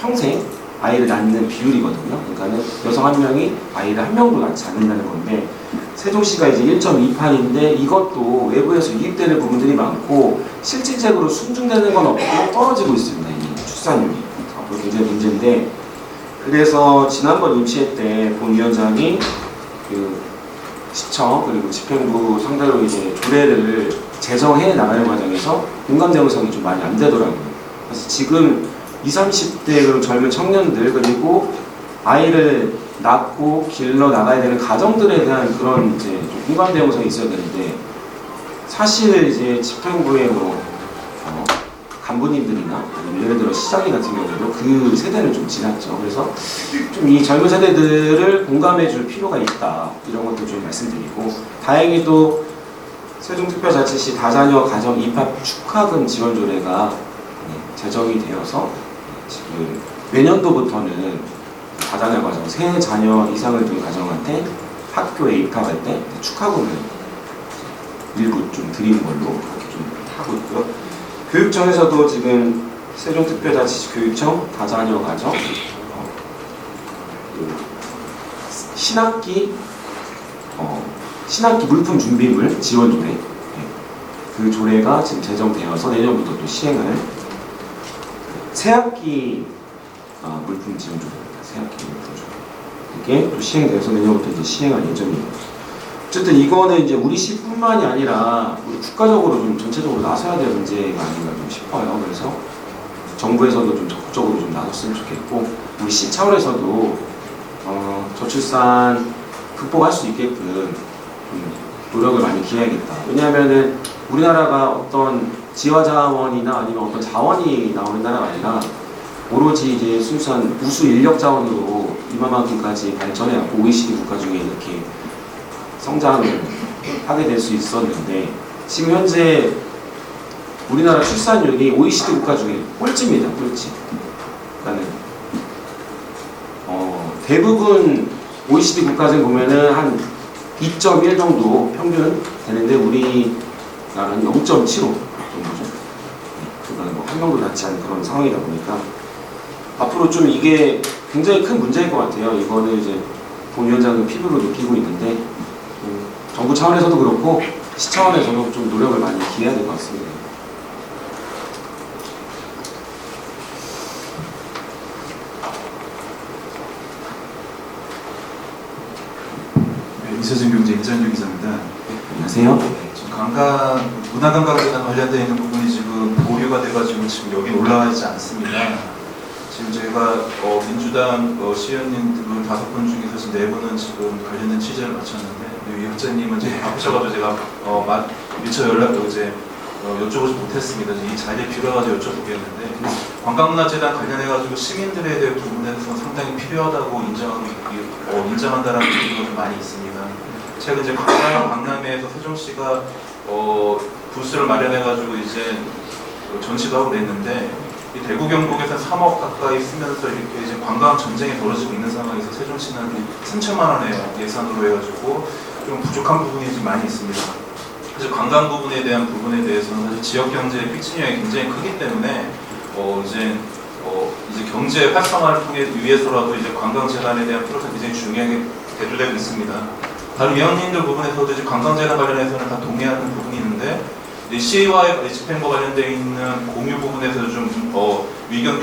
평생 아이를 낳는 비율이거든요. 그러니까는 여성 한 명이 아이를 한 명도 낳지 않는다는 건데 세종시가 이제 1.28인데 이것도 외부에서 유입되는 부분들이 많고 실질적으로 순증되는 건 없고 떨어지고 있습니다. 이 출산율이. 앞으로 굉장히 문제인데 그래서 지난번 임시회 때 본위원장이 그 시청 그리고 집행부 상대로 이제 조례를 제정해 나가는 과정에서 공감 대응성이 좀 많이 안 되더라고요. 그래서 지금 20, 30대 그런 젊은 청년들 그리고 아이를 낳고 길러 나가야 되는 가정들에 대한 그런 이제 좀 공감 대응성이 있어야 되는데 사실 이제 집행부의 뭐 간부님들이나 예를 들어 시장님 같은 경우도 그 세대는 좀 지났죠. 그래서 좀 이 젊은 세대들을 공감해 줄 필요가 있다. 이런 것도 좀 말씀드리고 다행히도 세종특별자치시 다자녀 가정 입학 축하금 지원 조례가 제정이 되어서 지금 내년도부터는 다자녀 가정, 세 자녀 이상을 둔 가정한테 학교에 입학할 때 축하금을 일부 좀 드리는 걸로 그렇게 좀 하고 있고요. 교육청에서도 지금 세종특별자치시 교육청 다자녀 가정 신학기 물품 준비물 지원 조례 그 조례가 지금 제정되어서 내년부터 또 시행을 새학기 물품 지원 조례입니다. 새학기 물품 조례 이게 또 시행돼서 내년부터 이제 시행할 예정입니다. 어쨌든 이거는 이제 우리 시뿐만이 아니라 우리 국가적으로 좀 전체적으로 나서야 될 문제가 아닌가 좀 싶어요. 그래서 정부에서도 좀 적극적으로 좀 나섰으면 좋겠고 우리 시 차원에서도 저출산 극복할 수 있게끔 노력을 많이 기해야겠다. 왜냐하면은 우리나라가 어떤 지화 자원이나 아니면 어떤 자원이 나오는 나라가 아니라 오로지 이제 순수한 우수 인력 자원으로 이만큼까지 발전해왔고 OECD 국가 중에 이렇게 성장을 하게 될 수 있었는데 지금 현재 우리나라 출산율이 OECD 국가 중에 꼴찌입니다. 꼴찌. 그러니까는 대부분 OECD 국가 중에 보면은 한 2.1 정도 평균 되는데 우리나라는 0.75 정도죠. 그러니까 뭐 한 명도 낳지 않은 그런 상황이다 보니까 앞으로 좀 이게 굉장히 큰 문제일 것 같아요. 이거는 이제 본 위원장은 피부로 느끼고 있는데 정부 차원에서도 그렇고 시 차원에서도 좀 노력을 많이 기해야 될 것 같습니다. 네, 이세준 경제 이장규 기자입니다. 안녕하세요. 네, 지금 문화관광과 관련되어 있는 부분이 지금 보류가 돼가지고 지금 여기 올라와 있지 않습니다. 지금 저희가 민주당 시의원님들 5분 중에서 지금 4분은 지금 관련된 취재를 마쳤는데 위원장님은 이제 바쁘셔가지고 제가 미처 연락을 이제 여쭤보지 못했습니다. 이 자리에 필요해가지고 여쭤보겠는데 관광문화재단 관련해가지고 시민들에 대한 부분에서 상당히 필요하다고 인정한다는 분들이 좀 많이 있습니다. 최근 이제 강남에서 세종시가 부스를 마련해가지고 이제 전시도 하고 그랬는데 이 대구 경북에서 3억 가까이 쓰면서 이렇게 이제 관광 전쟁이 벌어지고 있는 상황에서 세종시는 3천만 원의 예산으로 해가지고 좀 부족한 부분이 좀 많이 있습니다. 그래서 관광 부분에 대한 부분에 대해서는 사실 지역 경제의 픽스 영향이 굉장히 크기 때문에 이제 경제 활성화를 통해 위해서라도 이제 관광재단에 대한 프로젝트가 굉장히 중요하게 대두되고 있습니다. 다른 위원님들 부분에서도 이제 관광재단 관련해서는 다 동의하는 부분이 있는데 시와의 집행과 관련되어 있는 공유 부분에서도 좀 의견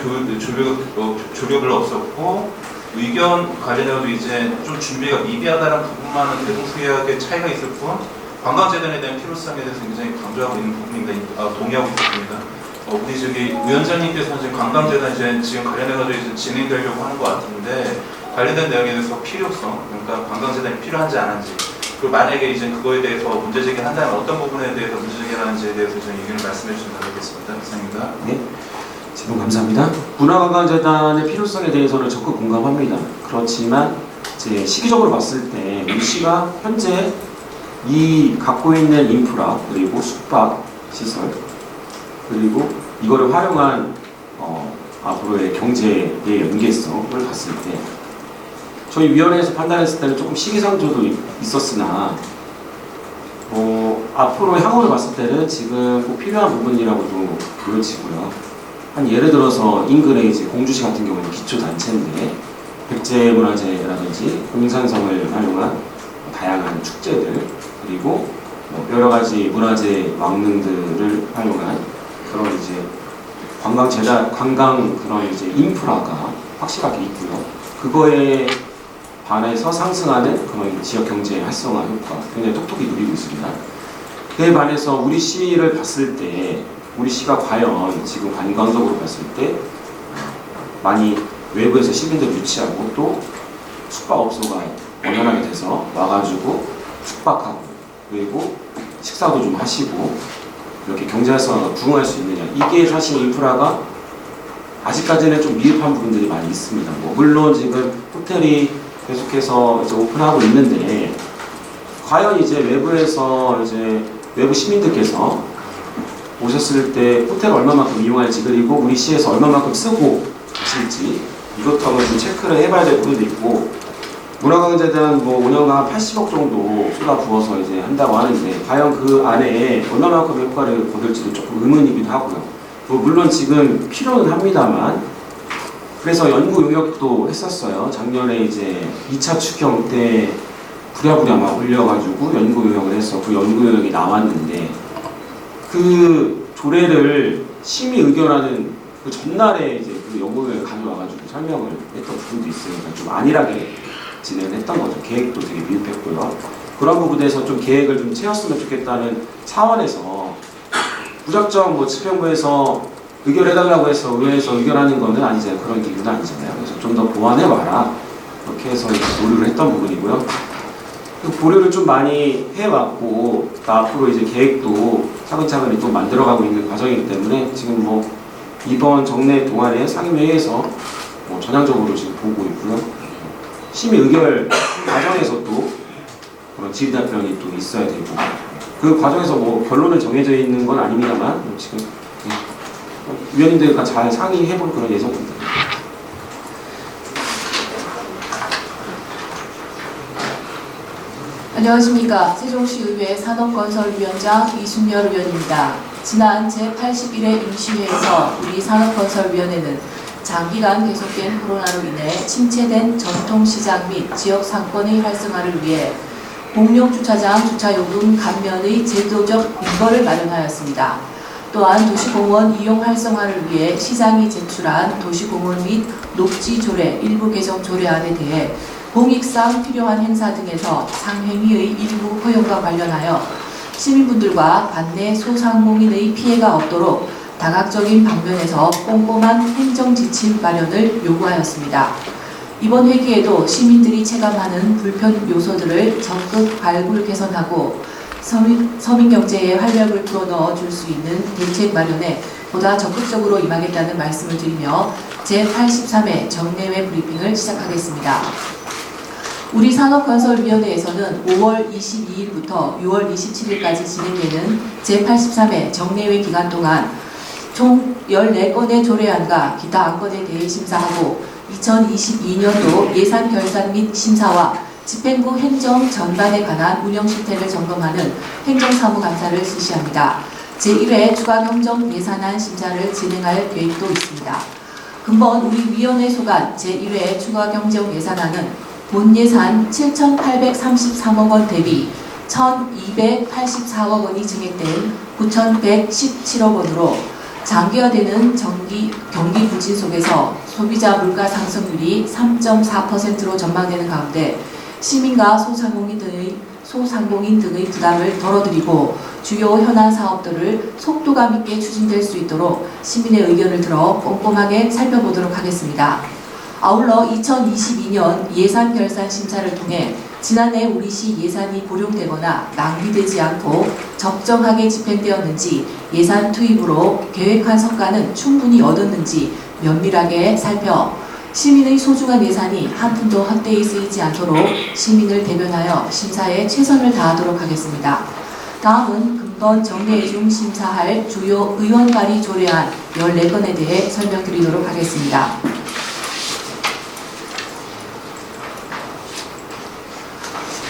조력을 없었고 의견 관련해서도 이제 좀 준비가 미비하다는 부분만은 대동소이하게 차이가 있을 뿐 관광재단에 대한 필요성에 대해서 굉장히 강조하고 있는 부분입니다. 동의하고 있습니다. 우리 저기 위원장님께서는 지금 관광재단 이제 지금 관련해가지고 이제 진행되려고 하는 것 같은데 관련된 내용에 대해서 필요성, 그러니까 관광재단이 필요한지 안 한지, 그리고 만약에 이제 그거에 대해서 문제 제기를 한다면 어떤 부분에 대해서 문제 제기를 하는지에 대해서 좀 의견을 말씀해 주시면 감사하겠습니다. 감사합니다. 네, 질문 감사합니다. 문화관광재단의 필요성에 대해서는 적극 공감합니다. 그렇지만 이제 시기적으로 봤을 때 우리 시가 현재 이 갖고 있는 인프라 그리고 숙박 시설 그리고 이거를 활용한 앞으로의 경제의 연계성을 봤을 때 저희 위원회에서 판단했을 때는 조금 시기상조도 있었으나 앞으로 향후를 봤을 때는 지금 꼭 필요한 부분이라고도 보여지고요. 한 예를 들어서 인근의 이제 공주시 같은 경우는 기초단체인데 백제문화재라든지 공산성을 활용한 다양한 축제들 그리고 여러 가지 문화재 왕릉들을 활용한 그런 이제 관광 그런 이제 인프라가 확실하게 있고요. 그거에 반해서 상승하는 그런 지역 경제 활성화 효과 굉장히 톡톡히 누리고 있습니다. 그에 반해서 우리 시를 봤을 때 우리 시가 과연 지금 관광적으로 봤을 때 많이 외부에서 시민들 유치하고 또 숙박업소가 원활하게 돼서 와가지고 숙박하고 그리고 식사도 좀 하시고 이렇게 경제 활성화가 부응할 수 있느냐, 이게 사실 인프라가 아직까지는 좀 미흡한 부분들이 많이 있습니다. 물론 지금 호텔이 계속해서 이제 오픈하고 있는데 과연 이제 외부에서 이제 외부 시민들께서 오셨을 때 호텔을 얼마만큼 이용할지 그리고 우리 시에서 얼마만큼 쓰고 가실지 이것도 한번 좀 체크를 해봐야 될 부분도 있고 문화관광재단 5년간 한 80억 정도 쏟아부어서 이제 한다고 하는데 과연 그 안에 얼마만큼 효과를 거둘지도 조금 의문이기도 하고요. 물론 지금 필요는 합니다만 그래서 연구 용역도 했었어요. 작년에 이제 2차 추경 때 부랴부랴 막 올려가지고 연구 용역을 해서 그 연구 용역이 나왔는데 그 조례를 심의 의결하는 그 전날에 이제 그 연구 용역을 가져와가지고 설명을 했던 부분도 있으니까 좀 안일하게 진행을 했던 거죠. 계획도 되게 미흡했고요. 그런 부분에서 좀 계획을 좀 채웠으면 좋겠다는 차원에서 무작정 집행부에서 의결해달라고 해서 의회에서 의결하는 거는 아니잖아요. 그런 기구는 아니잖아요. 그래서 좀 더 보완해와라 이렇게 해서 보류를 했던 부분이고요. 그 보류를 좀 많이 해왔고 앞으로 이제 계획도 차근차근히 또 만들어가고 있는 과정이기 때문에 지금 이번 정례 동안에 상임회의에서 전향적으로 지금 보고 있고요. 심의 의결 과정에서도 그런 질의답변이 또 있어야 되고 그 과정에서 결론을 정해져 있는 건 아닙니다만 지금 위원님들과 잘 상의해볼 그런 예정입니다. 안녕하십니까. 세종시의회 산업건설위원장 이순열 의원입니다. 지난 제81회 임시회에서 우리 산업건설위원회는 장기간 계속된 코로나로 인해 침체된 전통시장 및 지역 상권의 활성화를 위해 공용주차장 주차요금 감면의 제도적 근거를 마련하였습니다. 또한 도시공원 이용 활성화를 위해 시장이 제출한 도시공원 및 녹지조례 일부 개정 조례안에 대해 공익상 필요한 행사 등에서 상행위의 일부 허용과 관련하여 시민분들과 관내 소상공인의 피해가 없도록 다각적인 방면에서 꼼꼼한 행정지침 마련을 요구하였습니다. 이번 회기에도 시민들이 체감하는 불편 요소들을 적극 발굴 개선하고 서민 경제에 활력을 불어넣어 줄 수 있는 대책 마련에 보다 적극적으로 임하겠다는 말씀을 드리며 제83회 정례회 브리핑을 시작하겠습니다. 우리 산업건설위원회에서는 5월 22일부터 6월 27일까지 진행되는 제83회 정례회 기간 동안 총 14건의 조례안과 기타 안건에 대해 심사하고 2022년도 예산 결산 및 심사와 집행부 행정 전반에 관한 운영 실태를 점검하는 행정사무감사를 실시합니다. 제1회 추가 경정 예산안 심사를 진행할 계획도 있습니다. 금번 우리 위원회 소관 제1회 추가 경정 예산안은 본 예산 7,833억 원 대비 1,284억 원이 증액된 9,117억 원으로 장기화되는 경기 부진 속에서 소비자 물가 상승률이 3.4%로 전망되는 가운데 시민과 소상공인 등의 부담을 덜어드리고 주요 현안 사업들을 속도감 있게 추진될 수 있도록 시민의 의견을 들어 꼼꼼하게 살펴보도록 하겠습니다. 아울러 2022년 예산 결산 심사를 통해 지난해 우리 시 예산이 불용되거나 낭비되지 않고 적정하게 집행되었는지 예산 투입으로 계획한 성과는 충분히 얻었는지 면밀하게 살펴 시민의 소중한 예산이 한 푼도 헛되이 쓰이지 않도록 시민을 대변하여 심사에 최선을 다하도록 하겠습니다. 다음은 금번 정례회 중 심사할 주요 의원 발의 조례안 14건에 대해 설명드리도록 하겠습니다.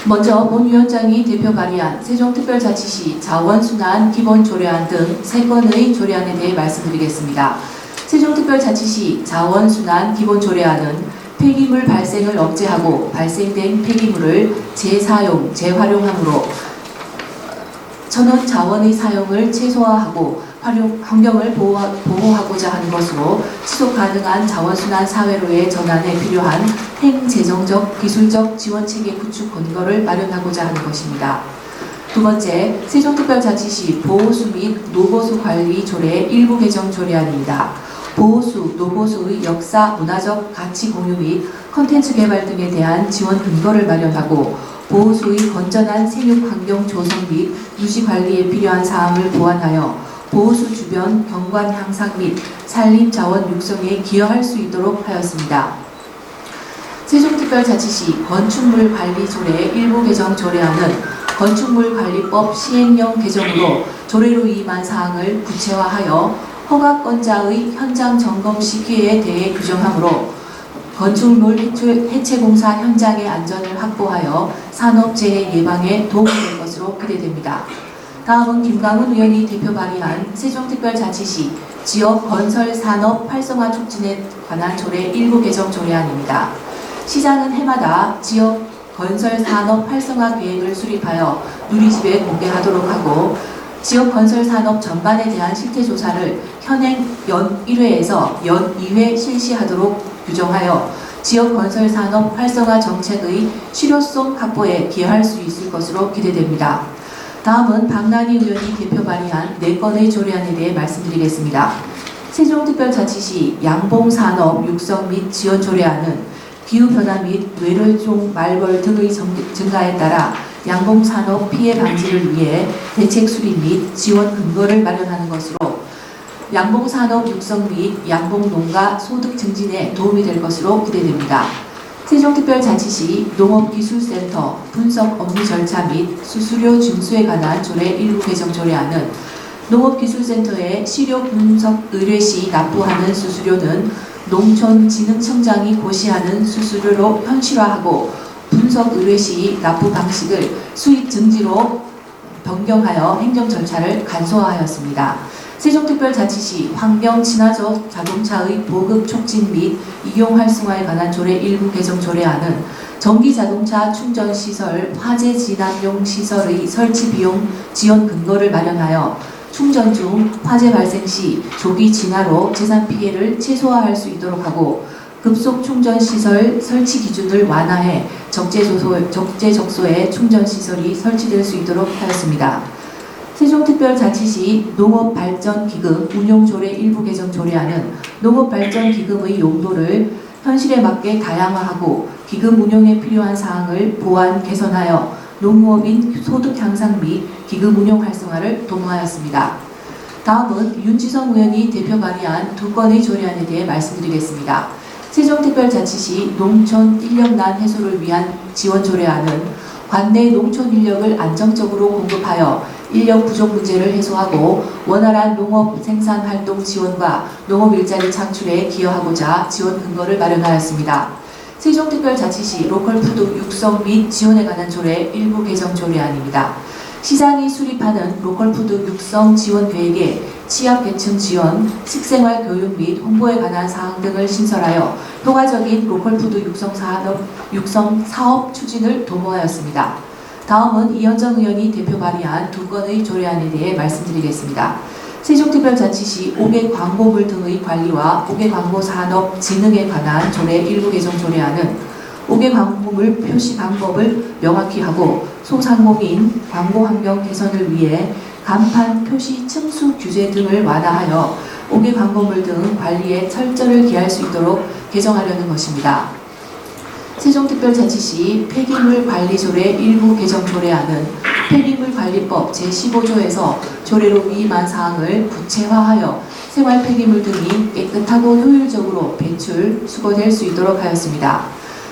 먼저 본 위원장이 대표 발의한 세종특별자치시 자원순환 기본조례안 등 3건의 조례안에 대해 말씀드리겠습니다. 세종특별자치시 자원순환 기본조례안은 폐기물 발생을 억제하고 발생된 폐기물을 재사용, 재활용함으로 천연 자원의 사용을 최소화하고 환경을 보호하고자 하는 것으로 지속 가능한 자원순환 사회로의 전환에 필요한 행재정적, 기술적 지원체계 구축 근거를 마련하고자 하는 것입니다. 두 번째, 세종특별자치시 보호수 및 노보수 관리 조례 일부 개정 조례안입니다. 보호수, 노보수의 역사, 문화적 가치 공유 및 콘텐츠 개발 등에 대한 지원 근거를 마련하고 보호수의 건전한 생육 환경 조성 및 유지 관리에 필요한 사항을 보완하여 보호수 주변 경관 향상 및 산림 자원 육성에 기여할 수 있도록 하였습니다. 세종특별자치시 건축물 관리 조례 일부 개정 조례안은 건축물관리법 시행령 개정으로 조례로 위임한 사항을 구체화하여 허가권자의 현장 점검 시기에 대해 규정하므로 건축물 해체공사 현장의 안전을 확보하여 산업재해 예방에 도움이 될 것으로 기대됩니다. 다음은 김강훈 의원이 대표 발의한 세종특별자치시 지역 건설 산업 활성화 촉진에 관한 조례 일부 개정 조례안입니다. 시장은 해마다 지역 건설 산업 활성화 계획을 수립하여 누리집에 공개하도록 하고 지역 건설 산업 전반에 대한 실태 조사를 현행 연 1회에서 연 2회 실시하도록 규정하여 지역 건설 산업 활성화 정책의 실효성 확보에 기여할 수 있을 것으로 기대됩니다. 다음은 박난희 의원이 대표 발의한 4건의 조례안에 대해 말씀드리겠습니다. 세종특별자치시 양봉산업 육성 및 지원 조례안은 기후변화 및 외래종 말벌 등의 증가에 따라 양봉산업 피해 방지를 위해 대책 수립 및 지원 근거를 마련하는 것으로 양봉산업 육성 및 양봉농가 소득 증진에 도움이 될 것으로 기대됩니다. 세종특별자치시 농업기술센터 분석 업무 절차 및 수수료 징수에 관한 조례 일부 개정 조례안은 농업기술센터에 시료 분석 의뢰 시 납부하는 수수료는 농촌진흥청장이 고시하는 수수료로 현실화하고 분석 의뢰 시 납부 방식을 수입 증지로 변경하여 행정 절차를 간소화하였습니다. 세종특별자치시 환경 친화적 자동차의 보급 촉진 및 이용 활성화에 관한 조례 일부 개정 조례안은 전기자동차 충전시설, 화재 진압용 시설의 설치 비용 지원 근거를 마련하여 충전 중 화재 발생 시 조기 진화로 재산 피해를 최소화할 수 있도록 하고 급속 충전 시설 설치 기준을 완화해 적재 적소에 충전 시설이 설치될 수 있도록 하였습니다. 세종특별자치시 농업발전기금 운용조례 일부 개정 조례안은 농업발전기금의 용도를 현실에 맞게 다양화하고 기금 운용에 필요한 사항을 보완 개선하여 농무업인 소득 향상 및 기금 운용 활성화를 도모하였습니다. 다음은 윤지성 의원이 대표 발의한 두 건의 조례안에 대해 말씀드리겠습니다. 세종특별자치시 농촌 인력난 해소를 위한 지원 조례안은 관내 농촌 인력을 안정적으로 공급하여 인력 부족 문제를 해소하고 원활한 농업 생산 활동 지원과 농업 일자리 창출에 기여하고자 지원 근거를 마련하였습니다. 세종특별자치시 로컬푸드 육성 및 지원에 관한 조례 일부 개정 조례안입니다. 시장이 수립하는 로컬푸드 육성 지원 계획에 취약계층 지원, 식생활 교육 및 홍보에 관한 사항 등을 신설하여 효과적인 로컬푸드 육성 사업 추진을 도모하였습니다. 다음은 이현정 의원이 대표 발의한 두 건의 조례안에 대해 말씀드리겠습니다. 세종특별자치시 5개 광고물 등의 관리와 5개 광고 산업 진흥에 관한 조례 일부 개정 조례안은 5개 광고물 표시 방법을 명확히 하고 소상공인 광고 환경 개선을 위해 간판 표시 층수 규제 등을 완화하여 5개 광고물 등 관리에 철저를 기할 수 있도록 개정하려는 것입니다. 세종특별자치시 폐기물 관리조례 일부 개정 조례안은 폐기물관리법 제15조에서 조례로 위임한 사항을 구체화하여 생활 폐기물 등이 깨끗하고 효율적으로 배출, 수거될 수 있도록 하였습니다.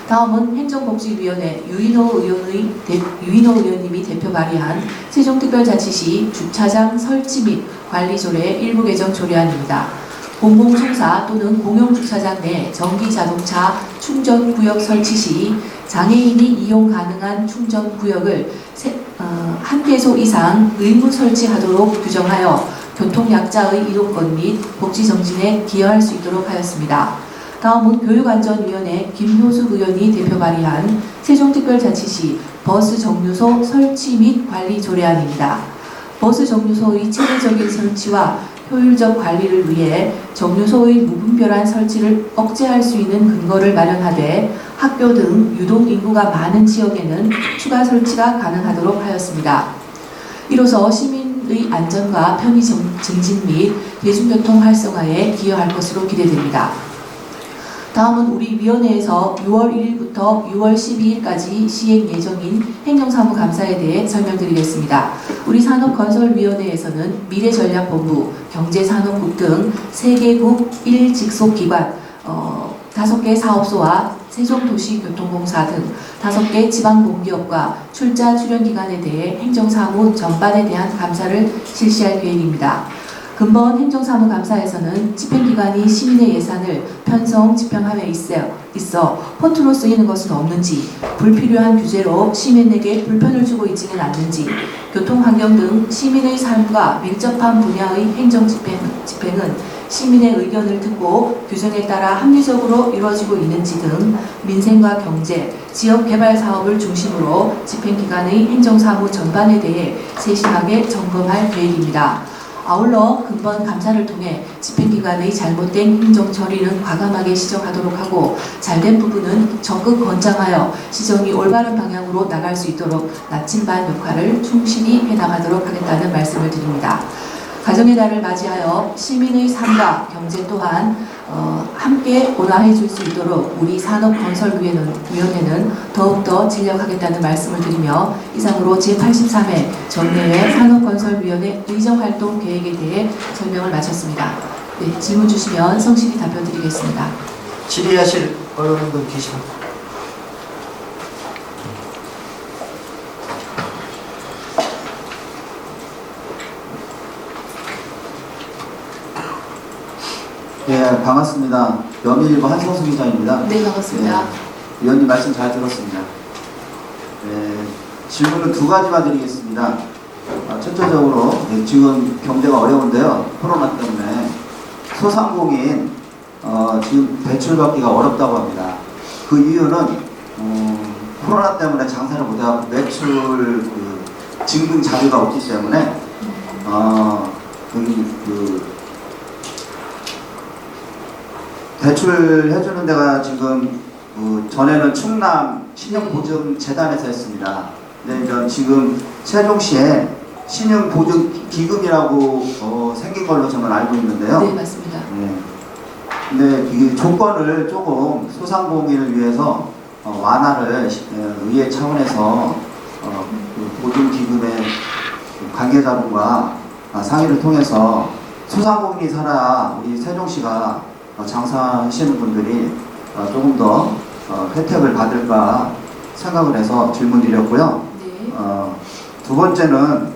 다음은 행정복지위원회 유인호 의원님이 대표 발의한 세종특별자치시 주차장 설치 및 관리조례 일부 개정 조례안입니다. 공공청사 또는 공용주차장 내 전기자동차 충전구역 설치 시 장애인이 이용 가능한 충전구역을 1개소 이상 의무 설치하도록 규정하여 교통약자의 이동권 및 복지정진에 기여할 수 있도록 하였습니다. 다음은 교육안전위원회 김효숙 의원이 대표 발의한 세종특별자치시 버스 정류소 설치 및 관리 조례안입니다. 버스 정류소의 체계적인 설치와 효율적 관리를 위해 정류소의 무분별한 설치를 억제할 수 있는 근거를 마련하되 학교 등 유동 인구가 많은 지역에는 추가 설치가 가능하도록 하였습니다. 이로써 시민의 안전과 편의 증진 및 대중교통 활성화에 기여할 것으로 기대됩니다. 다음은 우리 위원회에서 6월 1일부터 6월 12일까지 시행 예정인 행정사무감사에 대해 설명드리겠습니다. 우리 산업건설위원회에서는 미래전략본부, 경제산업국 등 3개국 1직속기관 5개 사업소와 세종도시교통공사 등 5개 지방공기업과 출자 출연기관에 대해 행정사무 전반에 대한 감사를 실시할 계획입니다. 근본 행정사무감사에서는 집행기관이 시민의 예산을 편성, 집행함에 있어 허투루 쓰이는 것은 없는지, 불필요한 규제로 시민에게 불편을 주고 있지는 않는지, 교통환경 등 시민의 삶과 밀접한 분야의 행정집행은 시민의 의견을 듣고 규정에 따라 합리적으로 이루어지고 있는지 등 민생과 경제, 지역개발 사업을 중심으로 집행기관의 행정사무 전반에 대해 세심하게 점검할 계획입니다. 아울러 근본 감사를 통해 집행기관의 잘못된 행정처리는 과감하게 시정하도록 하고 잘된 부분은 적극 권장하여 시정이 올바른 방향으로 나갈 수 있도록 나침반 역할을 충실히 해나가도록 하겠다는 말씀을 드립니다. 가정의 달을 맞이하여 시민의 삶과 경제 또한 함께 온화해 줄 수 있도록 우리 산업건설위원회는 더욱더 진력하겠다는 말씀을 드리며 이상으로 제83회 정례회 산업건설위원회 의정활동 계획에 대해 설명을 마쳤습니다. 네, 질문 주시면 성실히 답변 드리겠습니다. 질의하실 어려운분 계십니까? 네, 반갑습니다. 여민일보 한성수 기자입니다. 네, 반갑습니다. 위원님 말씀 잘 들었습니다. 네, 질문은 2가지만 드리겠습니다. 첫째적으로 지금 경제가 어려운데요. 코로나 때문에 소상공인 지금 대출받기가 어렵다고 합니다. 그 이유는 코로나 때문에 장사를 못하고 매출 증빙 자료가 없기 때문에 대출을 해주는 데가 지금 전에는 충남 신용보증재단에서 했습니다. 근데 지금 세종시에 신용보증기금이라고 생긴 걸로 저는 알고 있는데요. 네, 맞습니다. 네. 근데 이 조건을 조금 소상공인을 위해서 완화를 의회 차원에서 그 보증기금의 관계자분과 상의를 통해서 소상공인이 살아야 우리 세종시가 장사하시는 분들이 조금 더 혜택을 받을까 생각을 해서 질문드렸고요. 네. 두 번째는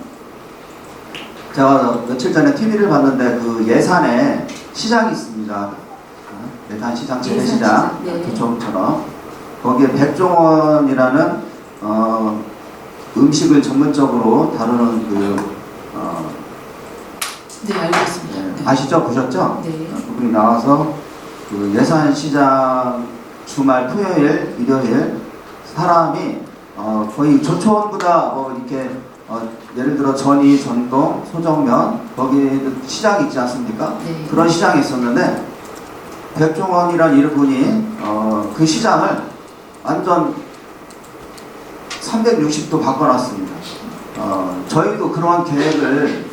제가 며칠 전에 TV를 봤는데 그 예산에 시장이 있습니다. 예산 시장, 재래시장, 네. 도청처럼 거기에 백종원이라는 음식을 전문적으로 다루는 네, 알고 있습니다. 네. 아시죠? 보셨죠? 네. 그분이 나와서 그 예산시장 주말 토요일, 일요일 사람이 거의 조촌보다 이렇게 예를 들어 전이, 전동, 소정면 거기 시장이 있지 않습니까? 네. 그런 시장이 있었는데 백종원이라는 이분이 그 시장을 완전 360도 바꿔놨습니다. 저희도 그러한 계획을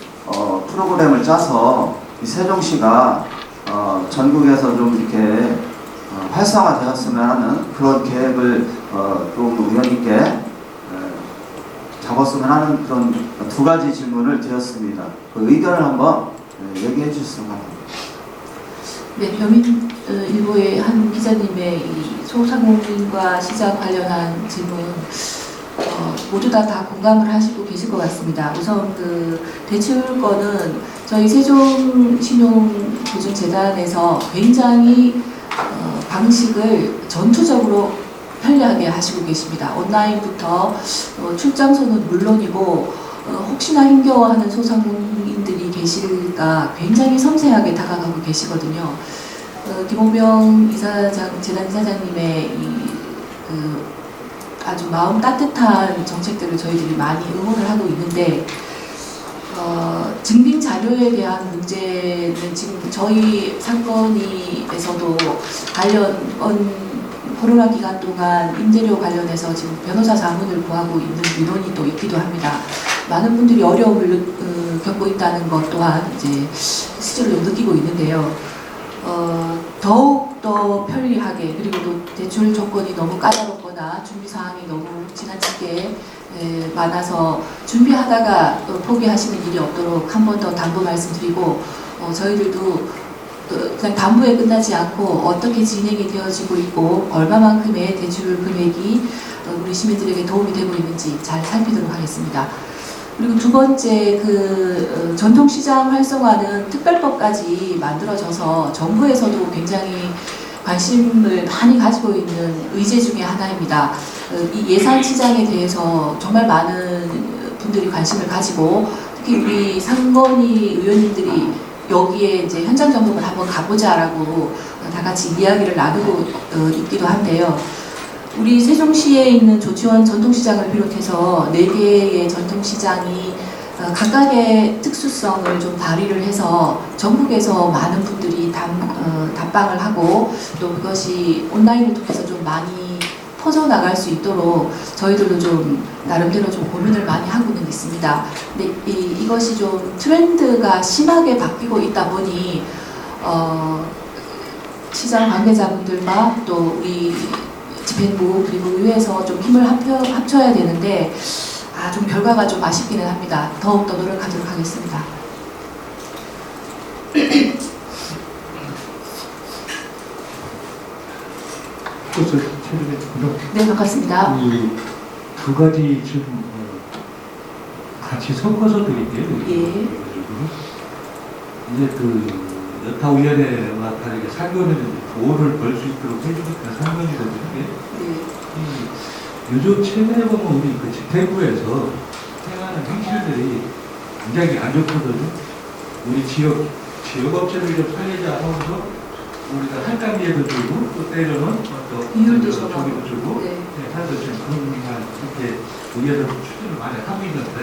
프로그램을 짜서 이 세종시가 전국에서 좀 이렇게 활성화되었으면 하는 그런 계획을 좀 의원님께 잡았으면 하는 그런 두 가지 질문을 드렸습니다. 그 의견을 한번 얘기해 주셨으면 합니다. 네, 변민일보의 한 기자님의 이 소상공인과 시장 관련한 질문 모두 다 공감을 하시고 계실 것 같습니다. 우선 그 대출권은 저희 세종신용보증재단에서 굉장히 방식을 전투적으로 편리하게 하시고 계십니다. 온라인부터 출장소는 물론이고 혹시나 힘겨워하는 소상공인들이 계실까 굉장히 섬세하게 다가가고 계시거든요. 김홍병 이사장, 재단 이사장님의 아주 마음 따뜻한 정책들을 저희들이 많이 응원을 하고 있는데 증빙 자료에 대한 문제는 지금 저희 사건에서도 관련 코로나 기간 동안 임대료 관련해서 지금 변호사 자문을 구하고 있는 민원이 또 있기도 합니다. 많은 분들이 어려움을 겪고 있다는 것 또한 이제 실제로 느끼고 있는데요. 더욱 더 편리하게 그리고 또 대출 조건이 너무 까다롭거나 준비 사항이 너무 지나치게 많아서 준비하다가 포기하시는 일이 없도록 한 번 더 당부 말씀드리고 저희들도 그냥 담보에 끝나지 않고 어떻게 진행이 되어지고 있고 얼마만큼의 대출 금액이 우리 시민들에게 도움이 되고 있는지 잘 살피도록 하겠습니다. 그리고 두 번째 전통시장 활성화는 특별법까지 만들어져서 정부에서도 굉장히 관심을 많이 가지고 있는 의제 중에 하나입니다. 이 예산시장에 대해서 정말 많은 분들이 관심을 가지고 특히 우리 상건위 의원님들이 여기에 이제 현장 점검을 한번 가보자라고 다 같이 이야기를 나누고 있기도 한데요. 우리 세종시에 있는 조치원 전통시장을 비롯해서 4개의 전통시장이 각각의 특수성을 좀 발휘를 해서 전국에서 많은 분들이 답방을 하고 또 그것이 온라인을 통해서 좀 많이 퍼져나갈 수 있도록 저희들도 좀 나름대로 좀 고민을 많이 하고는 있습니다. 근데 이것이 좀 트렌드가 심하게 바뀌고 있다 보니 시장 관계자분들과 또 우리 집행부 그리고 의회에서 좀 힘을 합쳐야 되는데 좀 결과가 좀 아쉽기는 합니다. 더욱더 노력하도록 하겠습니다. 네, 반갑습니다. 이 두 가지 좀 같이 섞어서 드릴게요. 예. 이제 여타위원회와 다르게 상견에는 도를 벌 수 있도록 해주겠다는 상견이거든요. 네. 요즘 최근에 보면 우리 집행부에서 행하는 행실들이 굉장히 안 좋거든요. 우리 지역업체를 좀 살리자 하면서 우리가 할당비에도 주고 또 때로는 또 이율도 저기도 주고 네. 하여튼 지금 그런 이렇게 의회에서 추진을 많이 하고 있는데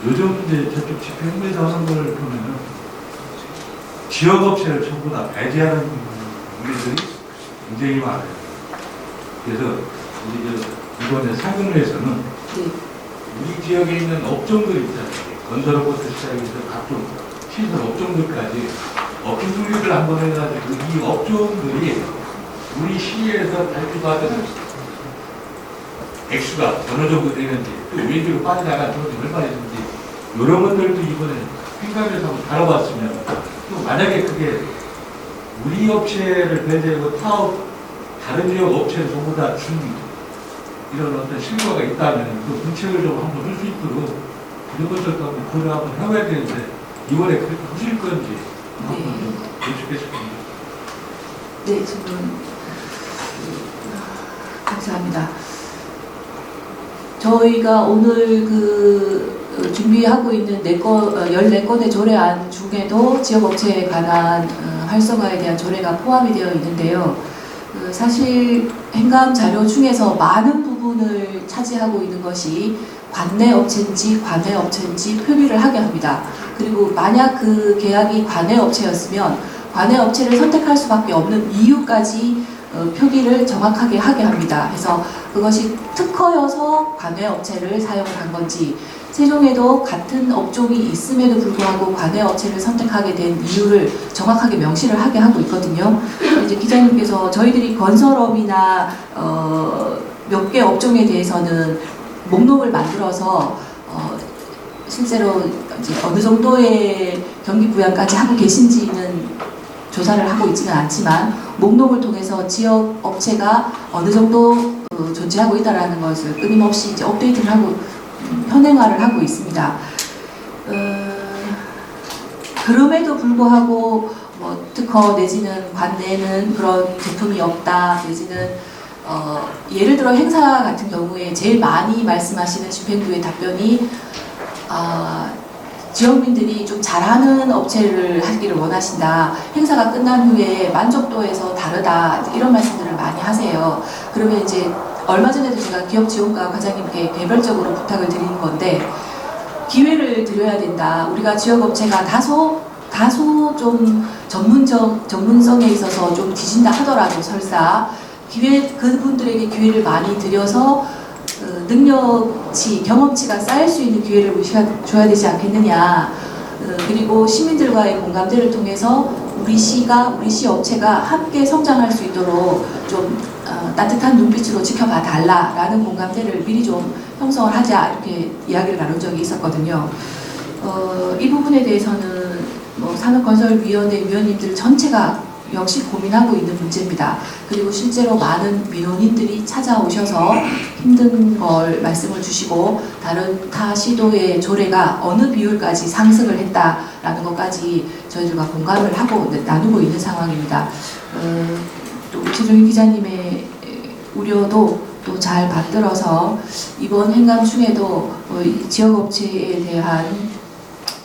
요즘 이제 저쪽 집행부에서 하는 걸 보면은 지역업체를 전부 다 배제하는 일들이 굉장히 많아요. 그래서 우리 이번에 상근회에서는 우리 지역에 있는 업종들 있잖아요. 건설업부터 시작해서 각종 시설 업종들까지 업종 분리를 한번 해가지고 이 업종들이 우리 시에서 발주받은 액수가 어느 정도 되는지 또 왼쪽으로 빠져나간 돈이 얼마 있는지 이런 것들도 이번에 행감에서 한번 다뤄봤으면 또 만약에 그게 우리 업체를 배제하고 다른 지역 업체를 전부 다 준 이런 어떤 실과가 있다면 또 정책을 좀 한번 할 수 있도록 이런 것들도 한번 고려 한번 해봐야 되는데 이번에 그렇게 하실 건지 한번 좀 여쭙겠습니다. 네, 지금 감사합니다. 저희가 오늘 준비하고 있는 14건의 조례안 중에도 지역업체에 관한 활성화에 대한 조례가 포함이 되어 있는데요. 사실 행감 자료 중에서 많은 부분을 차지하고 있는 것이 관내 업체인지 관외 업체인지 표기를 하게 합니다. 그리고 만약 그 계약이 관외 업체였으면 관외 업체를 선택할 수밖에 없는 이유까지 표기를 정확하게 하게 합니다. 그래서 그것이 특허여서 관외 업체를 사용을 한 건지 세종에도 같은 업종이 있음에도 불구하고 관외 업체를 선택하게 된 이유를 정확하게 명시를 하게 하고 있거든요. 이제 기자님께서 저희들이 건설업이나 몇 개 업종에 대해서는 목록을 만들어서 실제로 이제 어느 정도의 경기 부양까지 하고 계신지는 조사를 하고 있지는 않지만 목록을 통해서 지역 업체가 어느 정도 존재하고 있다라는 것을 끊임없이 이제 업데이트를 하고 현행화를 하고 있습니다. 그럼에도 불구하고 뭐 특허 내지는 관내는 그런 제품이 없다 내지는 예를 들어 행사 같은 경우에 제일 많이 말씀하시는 집행부의 답변이 지역민들이 좀 잘하는 업체를 하기를 원하신다. 행사가 끝난 후에 만족도에서 다르다. 이런 말씀들을 많이 하세요. 그러면 이제 얼마 전에도 제가 기업지원과 과장님께 개별적으로 부탁을 드리는 건데 기회를 드려야 된다. 우리가 지역업체가 다소 좀 전문성에 있어서 좀 뒤진다 하더라도 설사 그분들에게 기회를 많이 드려서 능력치, 경험치가 쌓일 수 있는 기회를 줘야 되지 않겠느냐. 그리고 시민들과의 공감대를 통해서 우리 시 업체가 함께 성장할 수 있도록 좀 따뜻한 눈빛으로 지켜봐 달라라는 공감대를 미리 좀 형성을 하자 이렇게 이야기를 나눈 적이 있었거든요. 이 부분에 대해서는 뭐 산업건설위원회 위원님들 전체가 역시 고민하고 있는 문제입니다. 그리고 실제로 많은 민원인들이 찾아오셔서 힘든 걸 말씀을 주시고 다른 타 시도의 조례가 어느 비율까지 상승을 했다라는 것까지 저희들과 공감을 하고 나누고 있는 상황입니다. 또 최종희 기자님의 우려도 또 잘 받들어서 이번 행감 중에도 지역업체에 대한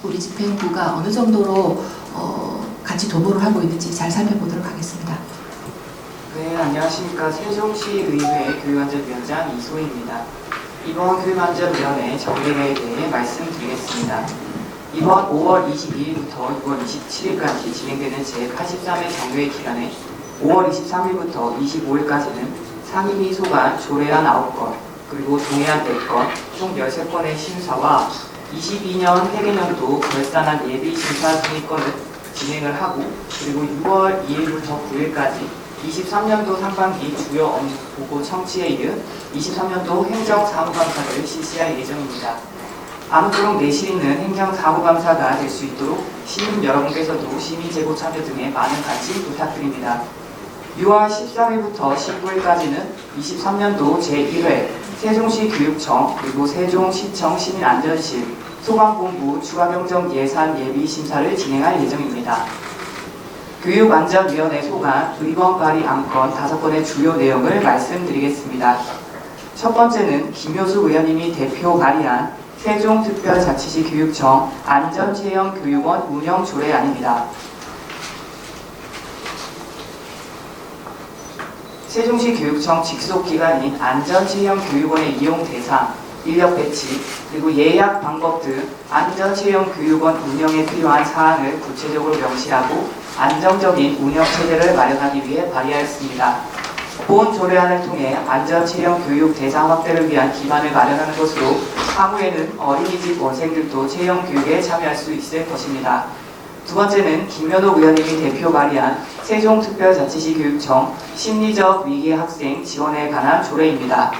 우리 집행부가 어느 정도로 같이 도모를 하고 있는지 잘 살펴보도록 하겠습니다. 네, 안녕하십니까. 세종시의회 교육안전위원장 이소희입니다. 이번 교육안전위원회 정례에 대해 말씀드리겠습니다. 이번 5월 22일부터 6월 27일까지 진행되는 제83회 정례 기간에 5월 23일부터 25일까지는 상임위 소관 조례안 9건, 그리고 동의안 4건, 총 13건의 심사와 22년 회계년도 결산안 예비 심사 중위권을 진행을 하고, 그리고 6월 2일부터 9일까지 23년도 상반기 주요 업무 보고 청취에 이른 23년도 행정사무감사를 실시할 예정입니다. 아무쪼록 내실 있는 행정사무감사가 될 수 있도록 시민 여러분께서도 시민제보 참여 등에 많은 관심 부탁드립니다. 6월 13일부터 19일까지는 23년도 제1회 세종시 교육청 그리고 세종시청 시민안전실 소방본부 추가경정 예산 예비 심사를 진행할 예정입니다. 교육안전위원회 소관 의원 발의 안건 5건의 주요 내용을 말씀드리겠습니다. 첫 번째는 김효수 의원님이 대표 발의한 세종특별자치시 교육청 안전체험교육원 운영조례안입니다. 세종시 교육청 직속기관인 안전체험교육원의 이용 대상, 인력 배치, 그리고 예약 방법 등 안전체험교육원 운영에 필요한 사항을 구체적으로 명시하고 안정적인 운영체제를 마련하기 위해 발의하였습니다. 본 조례안을 통해 안전체험교육 대상 확대를 위한 기반을 마련하는 것으로 향후에는 어린이집 원생들도 체험교육에 참여할 수 있을 것입니다. 두 번째는 김현옥 의원님이 대표 발의한 세종특별자치시 교육청 심리적 위기 학생 지원에 관한 조례입니다.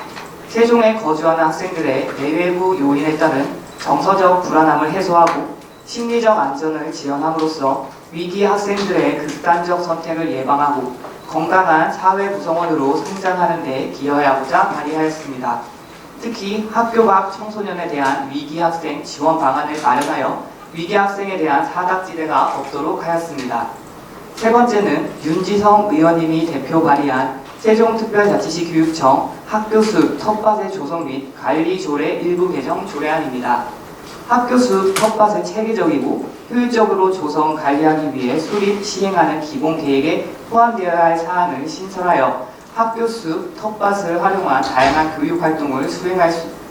세종에 거주하는 학생들의 내외부 요인에 따른 정서적 불안함을 해소하고 심리적 안전을 지원함으로써 위기 학생들의 극단적 선택을 예방하고 건강한 사회 구성원으로 성장하는 데 기여하고자 발의하였습니다. 특히 학교 밖 청소년에 대한 위기 학생 지원 방안을 마련하여 위기 학생에 대한 사각지대가 없도록 하였습니다. 세 번째는 윤지성 의원님이 대표 발의한 세종특별자치시 교육청 학교숲 텃밭의 조성 및 관리 조례 일부 개정 조례안입니다. 학교숲 텃밭을 체계적이고 효율적으로 조성 관리하기 위해 수립 시행하는 기본 계획에 포함되어야 할 사항을 신설하여 학교숲 텃밭을 활용한 다양한 교육 활동을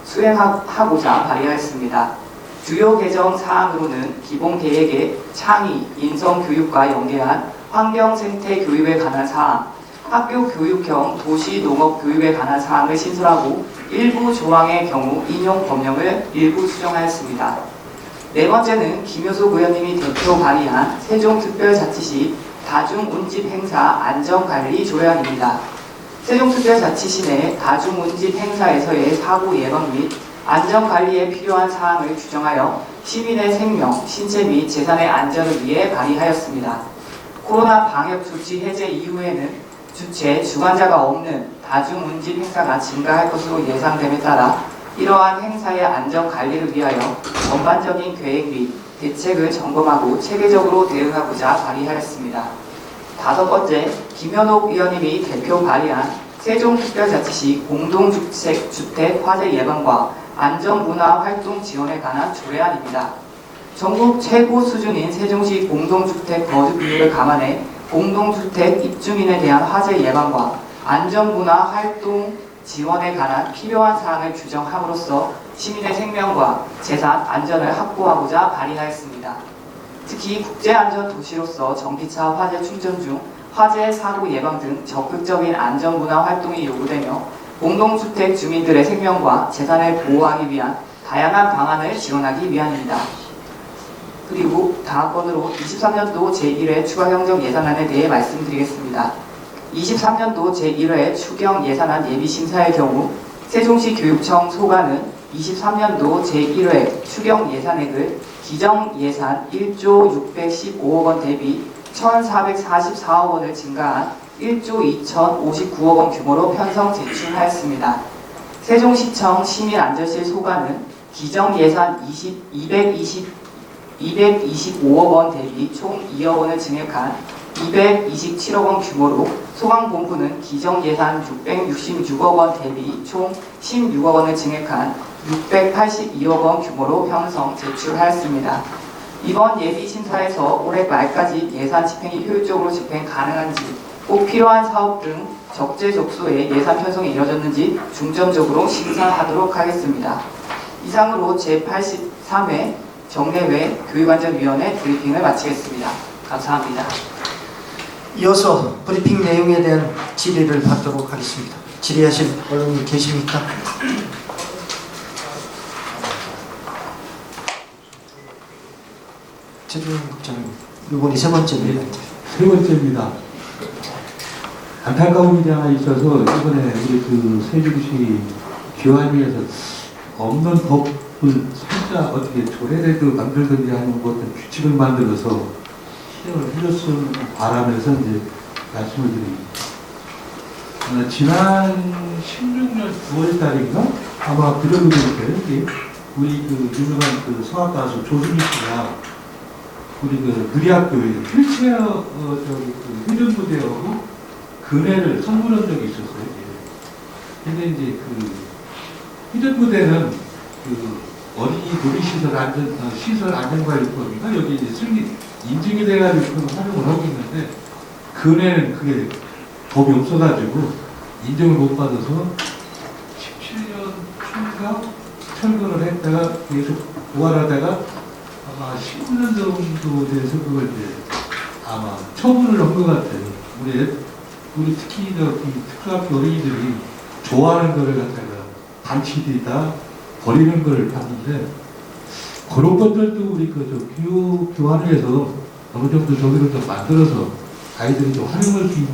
수행하고자 발의하였습니다. 주요 개정 사항으로는 기본 계획에 창의, 인성 교육과 연계한 환경 생태 교육에 관한 사항, 학교 교육형 도시 농업 교육에 관한 사항을 신설하고 일부 조항의 경우 인용 법령을 일부 수정하였습니다. 네 번째는 김효숙 의원님이 대표 발의한 세종특별자치시 다중운집 행사 안전관리 조례안입니다. 세종특별자치시 내 다중운집 행사에서의 사고 예방 및 안전관리에 필요한 사항을 규정하여 시민의 생명, 신체 및 재산의 안전을 위해 발의하였습니다. 코로나 방역 조치 해제 이후에는 주최, 주관자가 없는 다중운집 행사가 증가할 것으로 예상됨에 따라 이러한 행사의 안전관리를 위하여 전반적인 계획 및 대책을 점검하고 체계적으로 대응하고자 발의하였습니다. 다섯 번째, 김현옥 의원님이 대표 발의한 세종특별자치시 공동주택 화재 예방과 안전문화 활동 지원에 관한 조례안입니다. 전국 최고 수준인 세종시 공동주택 거주 비율을 감안해 공동주택 입주민에 대한 화재 예방과 안전문화 활동 지원에 관한 필요한 사항을 규정함으로써 시민의 생명과 재산 안전을 확보하고자 발의하였습니다. 특히 국제안전도시로서 전기차 화재 충전 중 화재 사고 예방 등 적극적인 안전문화 활동이 요구되며 공동주택 주민들의 생명과 재산을 보호하기 위한 다양한 방안을 지원하기 위함입니다. 그리고 다음 번으로 23년도 제1회 추가경정 예산안에 대해 말씀드리겠습니다. 23년도 제1회 추경 예산안 예비심사의 경우 세종시 교육청 소관은 23년도 제1회 추경 예산액을 기정 예산 1조 615억 원 대비 1,444억 원을 증가한 1조 2,059억 원 규모로 편성 제출하였습니다. 세종시청 시민안전실 소관은 기정 예산 225억 원 대비 총 2억 원을 증액한 227억 원 규모로 소방본부는 기정 예산 666억 원 대비 총 16억 원을 증액한 682억 원 규모로 편성 제출하였습니다. 이번 예비심사에서 올해 말까지 예산 집행이 효율적으로 집행 가능한지, 꼭 필요한 사업 등 적재적소에 예산 편성이 이뤄졌는지 중점적으로 심사하도록 하겠습니다. 이상으로 제83회 정례회 교육안전위원회 브리핑을 마치겠습니다. 감사합니다. 이어서 브리핑 내용에 대한 질의를 받도록 하겠습니다. 질의하실 언론이 계십니까? 최준 국장님, 이번이 세 번째입니다. 세 번째입니다. 안타까운 일이 하나 있어서 이번에 우리 그 세종시 기관위에서 없는 법을 살짝 어떻게 조례라도 만들든지 하는 어떤 규칙을 만들어서 시행을 해줬으면 바라면서 이제 말씀을 드립니다. 지난 16년 9월 달인가? 아마 그런 분인데, 우리 그 유명한 그 성악 가수 조승희 씨가 우리 그 누리학교에 휠체어 그 회전 무대하고 근혜를 선물한 적이 있었어요. 근데 이제 그 회전 무대는 그 어린이 놀이시설 시설 안전관리법인가 여기 이제 승인 인증이 돼가지고 그걸 활용을 하고 있는데 근혜는 그게 법이 없어가지고 인정을 못 받아서 17년 초인가 철거를 했다가 계속 부활하다가 아마 19년 정도 돼서 그걸 이제 아마 처분을 한 것 같아요. 우리 특히 특수학교 어린이들이 좋아하는 거를 갖다가 방치되다 버리는 걸 봤는데 그런 것들도 우리 교육교환에서 어느 정도 저기를 좀 만들어서 아이들이 좀 활용할 수 있는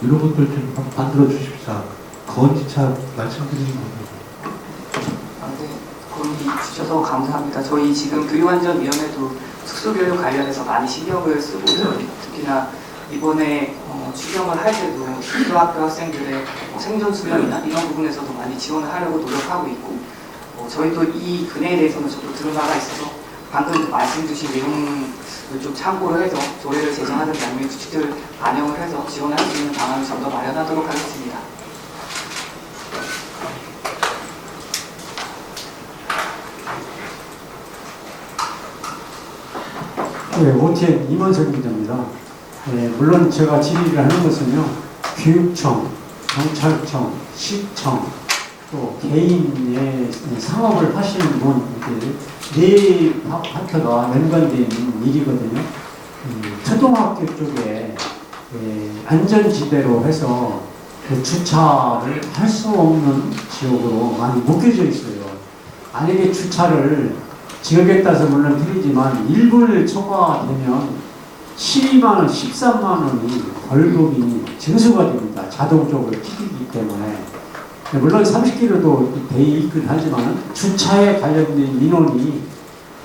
이런 것들 좀 만들어 주십사 건지차 말씀드리는 겁니다. 네, 건의 주셔서 감사합니다. 저희 지금 교육안전위원회도 특수교육 관련해서 많이 신경을 쓰고 있어요. 특히나 이번에 추경을 할 때도 중학교 학생들의 생존 수련이나 이런 부분에서도 많이 지원을 하려고 노력하고 있고, 저희도 이 근해에 대해서는 저도 들은 바가 있어서 방금 말씀 주신 내용을 좀 참고를 해서 조례를 제정하는 양의 규칙들을 반영을 해서 지원할 수 있는 방안을 좀 더 마련하도록 하겠습니다. 네, OTN 임원석 기자입니다. 물론 제가 질의를 하는 것은요, 교육청, 경찰청, 시청, 또 개인의 상업을 하시는 분, 네 파트가 연관되어 있는 일이거든요. 초등학교 쪽에 안전지대로 해서 그 주차를 할 수 없는 지역으로 많이 묶여져 있어요. 만약에 주차를 지역에 따라서 물론 틀리지만 1분을 초과되면 12만 원, 13만 원이 벌금이 증수가 됩니다. 자동적으로 찍히기 때문에. 물론 30km도 돼 있긴 하지만 주차에 관련된 민원이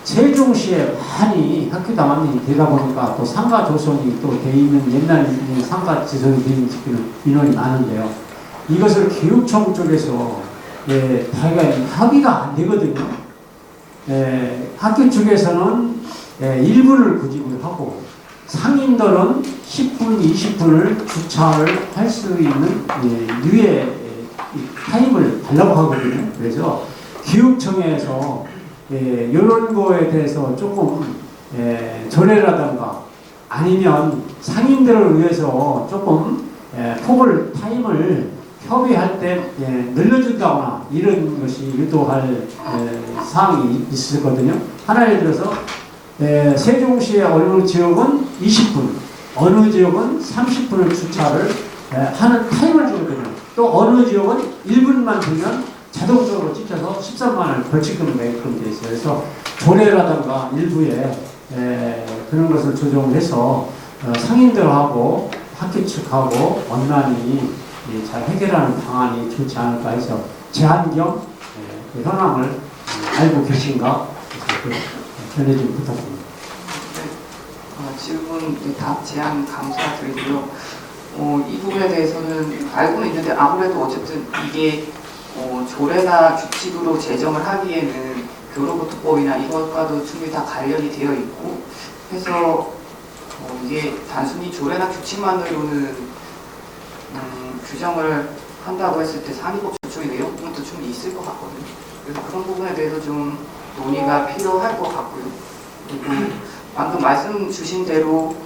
세종시에 많이 학교 담합이 되다 보니까 또 상가 조성이 또 돼 있는 옛날 상가 지성이 돼 있는 민원이 많은데요. 이것을 교육청 쪽에서 다가 합의가 안 되거든요. 학교 측에서는 1분을 구직을 하고 상인들은 10분, 20분을 주차를 할 수 있는 유예 타임을 달라고 하거든요. 그래서 교육청에서 이런 거에 대해서 조금 조례라든가 아니면 상인들을 위해서 조금 폭을 타임을 협의할 때 늘려준다거나 이런 것이 유도할 사항이 있었거든요. 하나 예를 들어서 세종시의 어느 지역은 20분, 어느 지역은 30분을 주차를 하는 타임을 주거든요. 또 어느 지역은 1분만 되면 자동적으로 찍혀서 13만 원 벌칙금 내게끔 되어 있어요. 그래서 조례라든가 일부에 그런 것을 조정해서 상인들하고 학교 측하고 원만히 잘 해결하는 방안이 좋지 않을까 해서 제안 겸 현황을 알고 계신가 전해 좀 부탁드립니다. 질문 답 제안 감사드리고요. 이 부분에 대해서는 알고는 있는데 아무래도 어쨌든 이게 조례나 규칙으로 제정을 하기에는 교로교통법이나 이것과도 충분히 다 관련이 되어 있고 해서 이게 단순히 조례나 규칙만으로는 규정을 한다고 했을 때 상위법 조정의 내용도 충분히 있을 것 같거든요. 그래서 그런 부분에 대해서 좀 논의가 필요할 것 같고요. 그리고 방금 말씀 주신 대로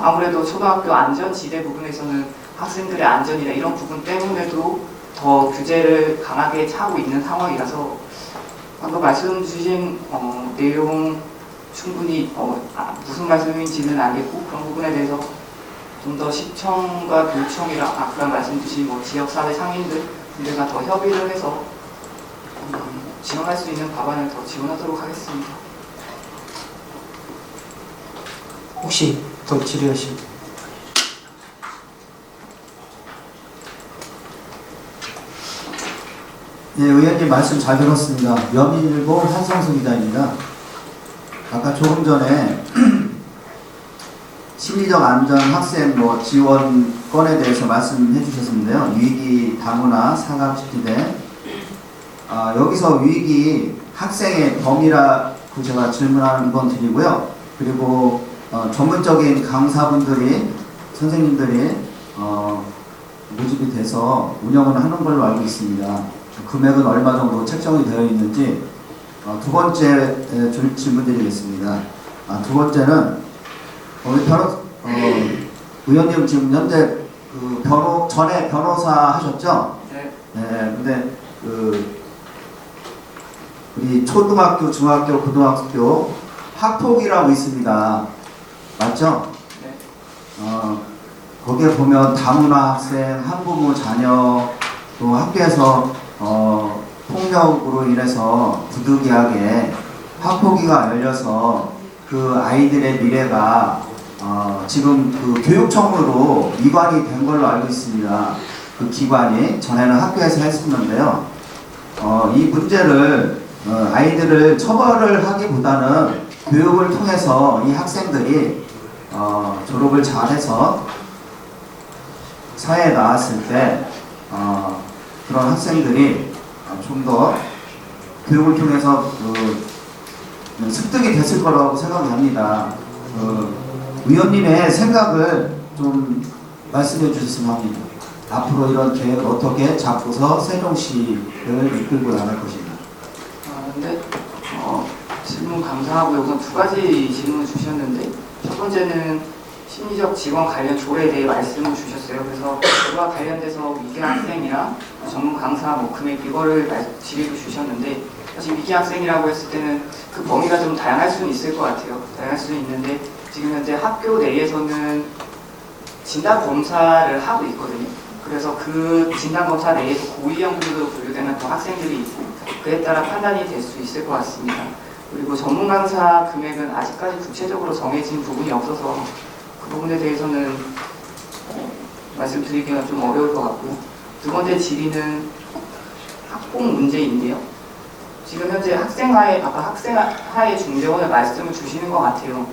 아무래도 초등학교 안전지대 부분에서는 학생들의 안전이나 이런 부분 때문에도 더 규제를 강하게 차고 있는 상황이라서 방금 말씀 주신 내용 충분히 무슨 말씀인지는 알겠고 그런 부분에 대해서 좀 더 시청과 교육청이랑 아까 말씀 주신 지역사회 상인들 분들과 더 협의를 해서 지원할 수 있는 법안을 더 지원하도록 하겠습니다. 혹시 더 질의하실? 네, 의원님 말씀 잘 들었습니다. 명일보 한성수 기자입니다. 아까 조금 전에 심리적 안전 학생 지원권에 대해서 말씀해 주셨는데요. 위기 다문화 사각지대. 여기서 위기 학생의 범위라고 제가 질문하는 건 드리고요. 그리고 전문적인 강사분들이 선생님들이 모집이 돼서 운영을 하는 걸로 알고 있습니다. 금액은 얼마 정도 책정이 되어 있는지 두 번째 질문드리겠습니다. 두 번째는 우리 의원님 지금 현재 전에 변호사 하셨죠? 네. 네. 근데 우리 초등학교, 중학교, 고등학교 학폭이라고 있습니다. 맞죠? 네. 거기에 보면 다문화 학생, 한부모 자녀, 또 학교에서 폭력으로 인해서 부득이하게 학폭위가 열려서 그 아이들의 미래가 지금 그 교육청으로 이관이 된 걸로 알고 있습니다. 그 기관이 전에는 학교에서 했었는데요. 이 문제를 아이들을 처벌을 하기보다는 교육을 통해서 이 학생들이 졸업을 잘해서 사회에 나왔을 때 그런 학생들이 좀 더 교육을 통해서 습득이 됐을 거라고 생각이 합니다. 위원님의 생각을 좀 말씀해 주셨으면 합니다. 앞으로 이런 계획을 어떻게 잡고서 세종시를 이끌고 나갈 것인가. 근데 질문 감사하고요. 우선 두 가지 질문을 주셨는데 첫 번째는 심리적 지원 관련 조례에 대해 말씀을 주셨어요. 그래서 그와 관련돼서 위기 학생이랑 전문 강사 금액 이거를 질의를 주셨는데 사실 위기 학생이라고 했을 때는 그 범위가 좀 다양할 수는 있을 것 같아요. 다양할 수는 있는데 지금 현재 학교 내에서는 진단 검사를 하고 있거든요. 그래서 그 진단 검사 내에서 고위험군으로 분류되는 또 학생들이 있고 그에 따라 판단이 될 수 있을 것 같습니다. 그리고 전문 강사 금액은 아직까지 구체적으로 정해진 부분이 없어서 그 부분에 대해서는 말씀드리기가 좀 어려울 것 같고요. 두 번째 질의는 학폭 문제인데요. 지금 현재 아까 학생하에 중재원을 말씀을 주시는 것 같아요.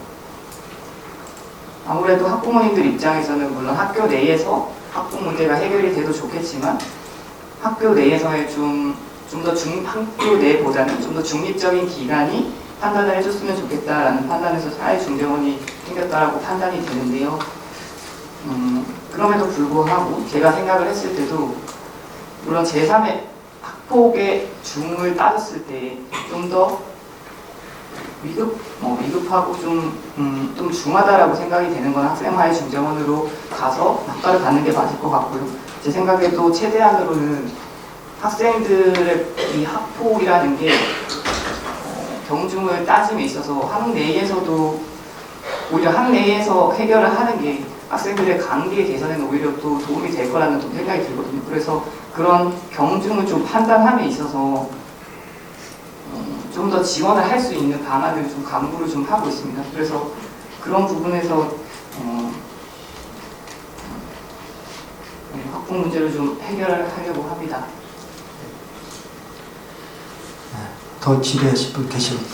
아무래도 학부모님들 입장에서는 물론 학교 내에서 학폭 문제가 해결이 돼도 좋겠지만 학교 내에서의 학교 내보다는 좀 더 중립적인 기관이 판단을 해줬으면 좋겠다라는 판단에서 사회중재원이 생겼다라고 판단이 되는데요. 그럼에도 불구하고 제가 생각을 했을 때도 물론 제3의 학폭의 중을 따졌을 때 좀 더 위급하고 좀 중하다라고 생각이 되는 건 학생화의 중재원으로 가서 평가를 받는 게 맞을 것 같고요. 제 생각에도 최대한으로는 학생들의 이 학폭이라는 게 경중을 따짐에 있어서 학내에서도 오히려 학내에서 해결을 하는 게 학생들의 강계 개선에는 오히려 또 도움이 될 거라는 좀 생각이 들거든요. 그래서 그런 경중을 좀 판단함에 있어서 좀 더 지원을 할 수 있는 방안을 좀 강구를 좀 하고 있습니다. 그래서 그런 부분에서 학폭 문제를 좀 해결을 하려고 합니다. 더 질의하실 분 계십니까?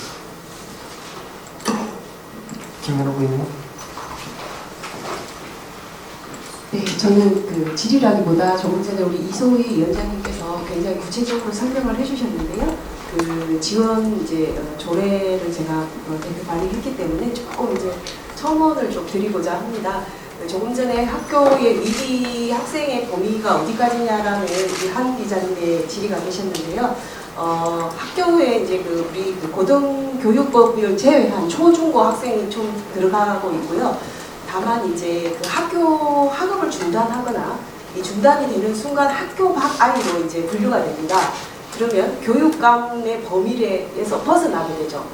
김연호 부인님. 네, 저는 그 질의라기보다 조금 전에 우리 이소희 위원장님께서 굉장히 구체적으로 설명을 해주셨는데요. 그 지원 조례를 제가 대표 발의했기 때문에 조금 첨언을 좀 드리고자 합니다. 조금 전에 학교의 위기 학생의 범위가 어디까지냐라는 한 기자님의 질의가 계셨는데요. 학교에 우리 고등교육법을 제외한 초중고 학생이 좀 들어가고 있고요. 다만 그 학교 학업을 중단하거나 이 중단이 되는 순간 학교 밖 아이로 분류가 됩니다. 그러면 교육감의 범위에서 벗어나게 되죠.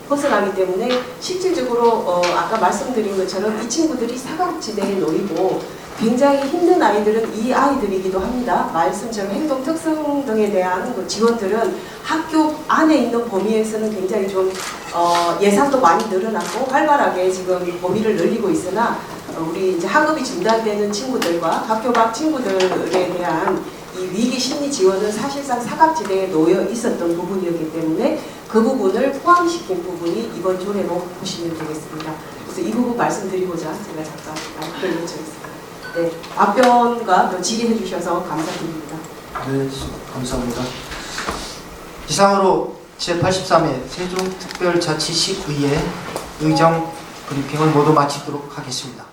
벗어나기 때문에 실질적으로 아까 말씀드린 것처럼 이 친구들이 사각지대에 놓이고 굉장히 힘든 아이들은 이 아이들이기도 합니다. 말씀처럼 행동 특성 등에 대한 지원들은 학교 안에 있는 범위에서는 굉장히 좀 예산도 많이 늘어났고 활발하게 지금 범위를 늘리고 있으나 우리 학업이 중단되는 친구들과 학교 밖 친구들에 대한 이 위기 심리 지원은 사실상 사각지대에 놓여 있었던 부분이었기 때문에 그 부분을 포함시킨 부분이 이번 조례로 보시면 되겠습니다. 그래서 이 부분 말씀드리고자 제가 잠깐 말씀을 요청했습니다. 네, 답변과 또 질의해 주셔서 감사드립니다. 네, 감사합니다. 이상으로 제83회 세종특별자치시의회 의정 브리핑을 모두 마치도록 하겠습니다.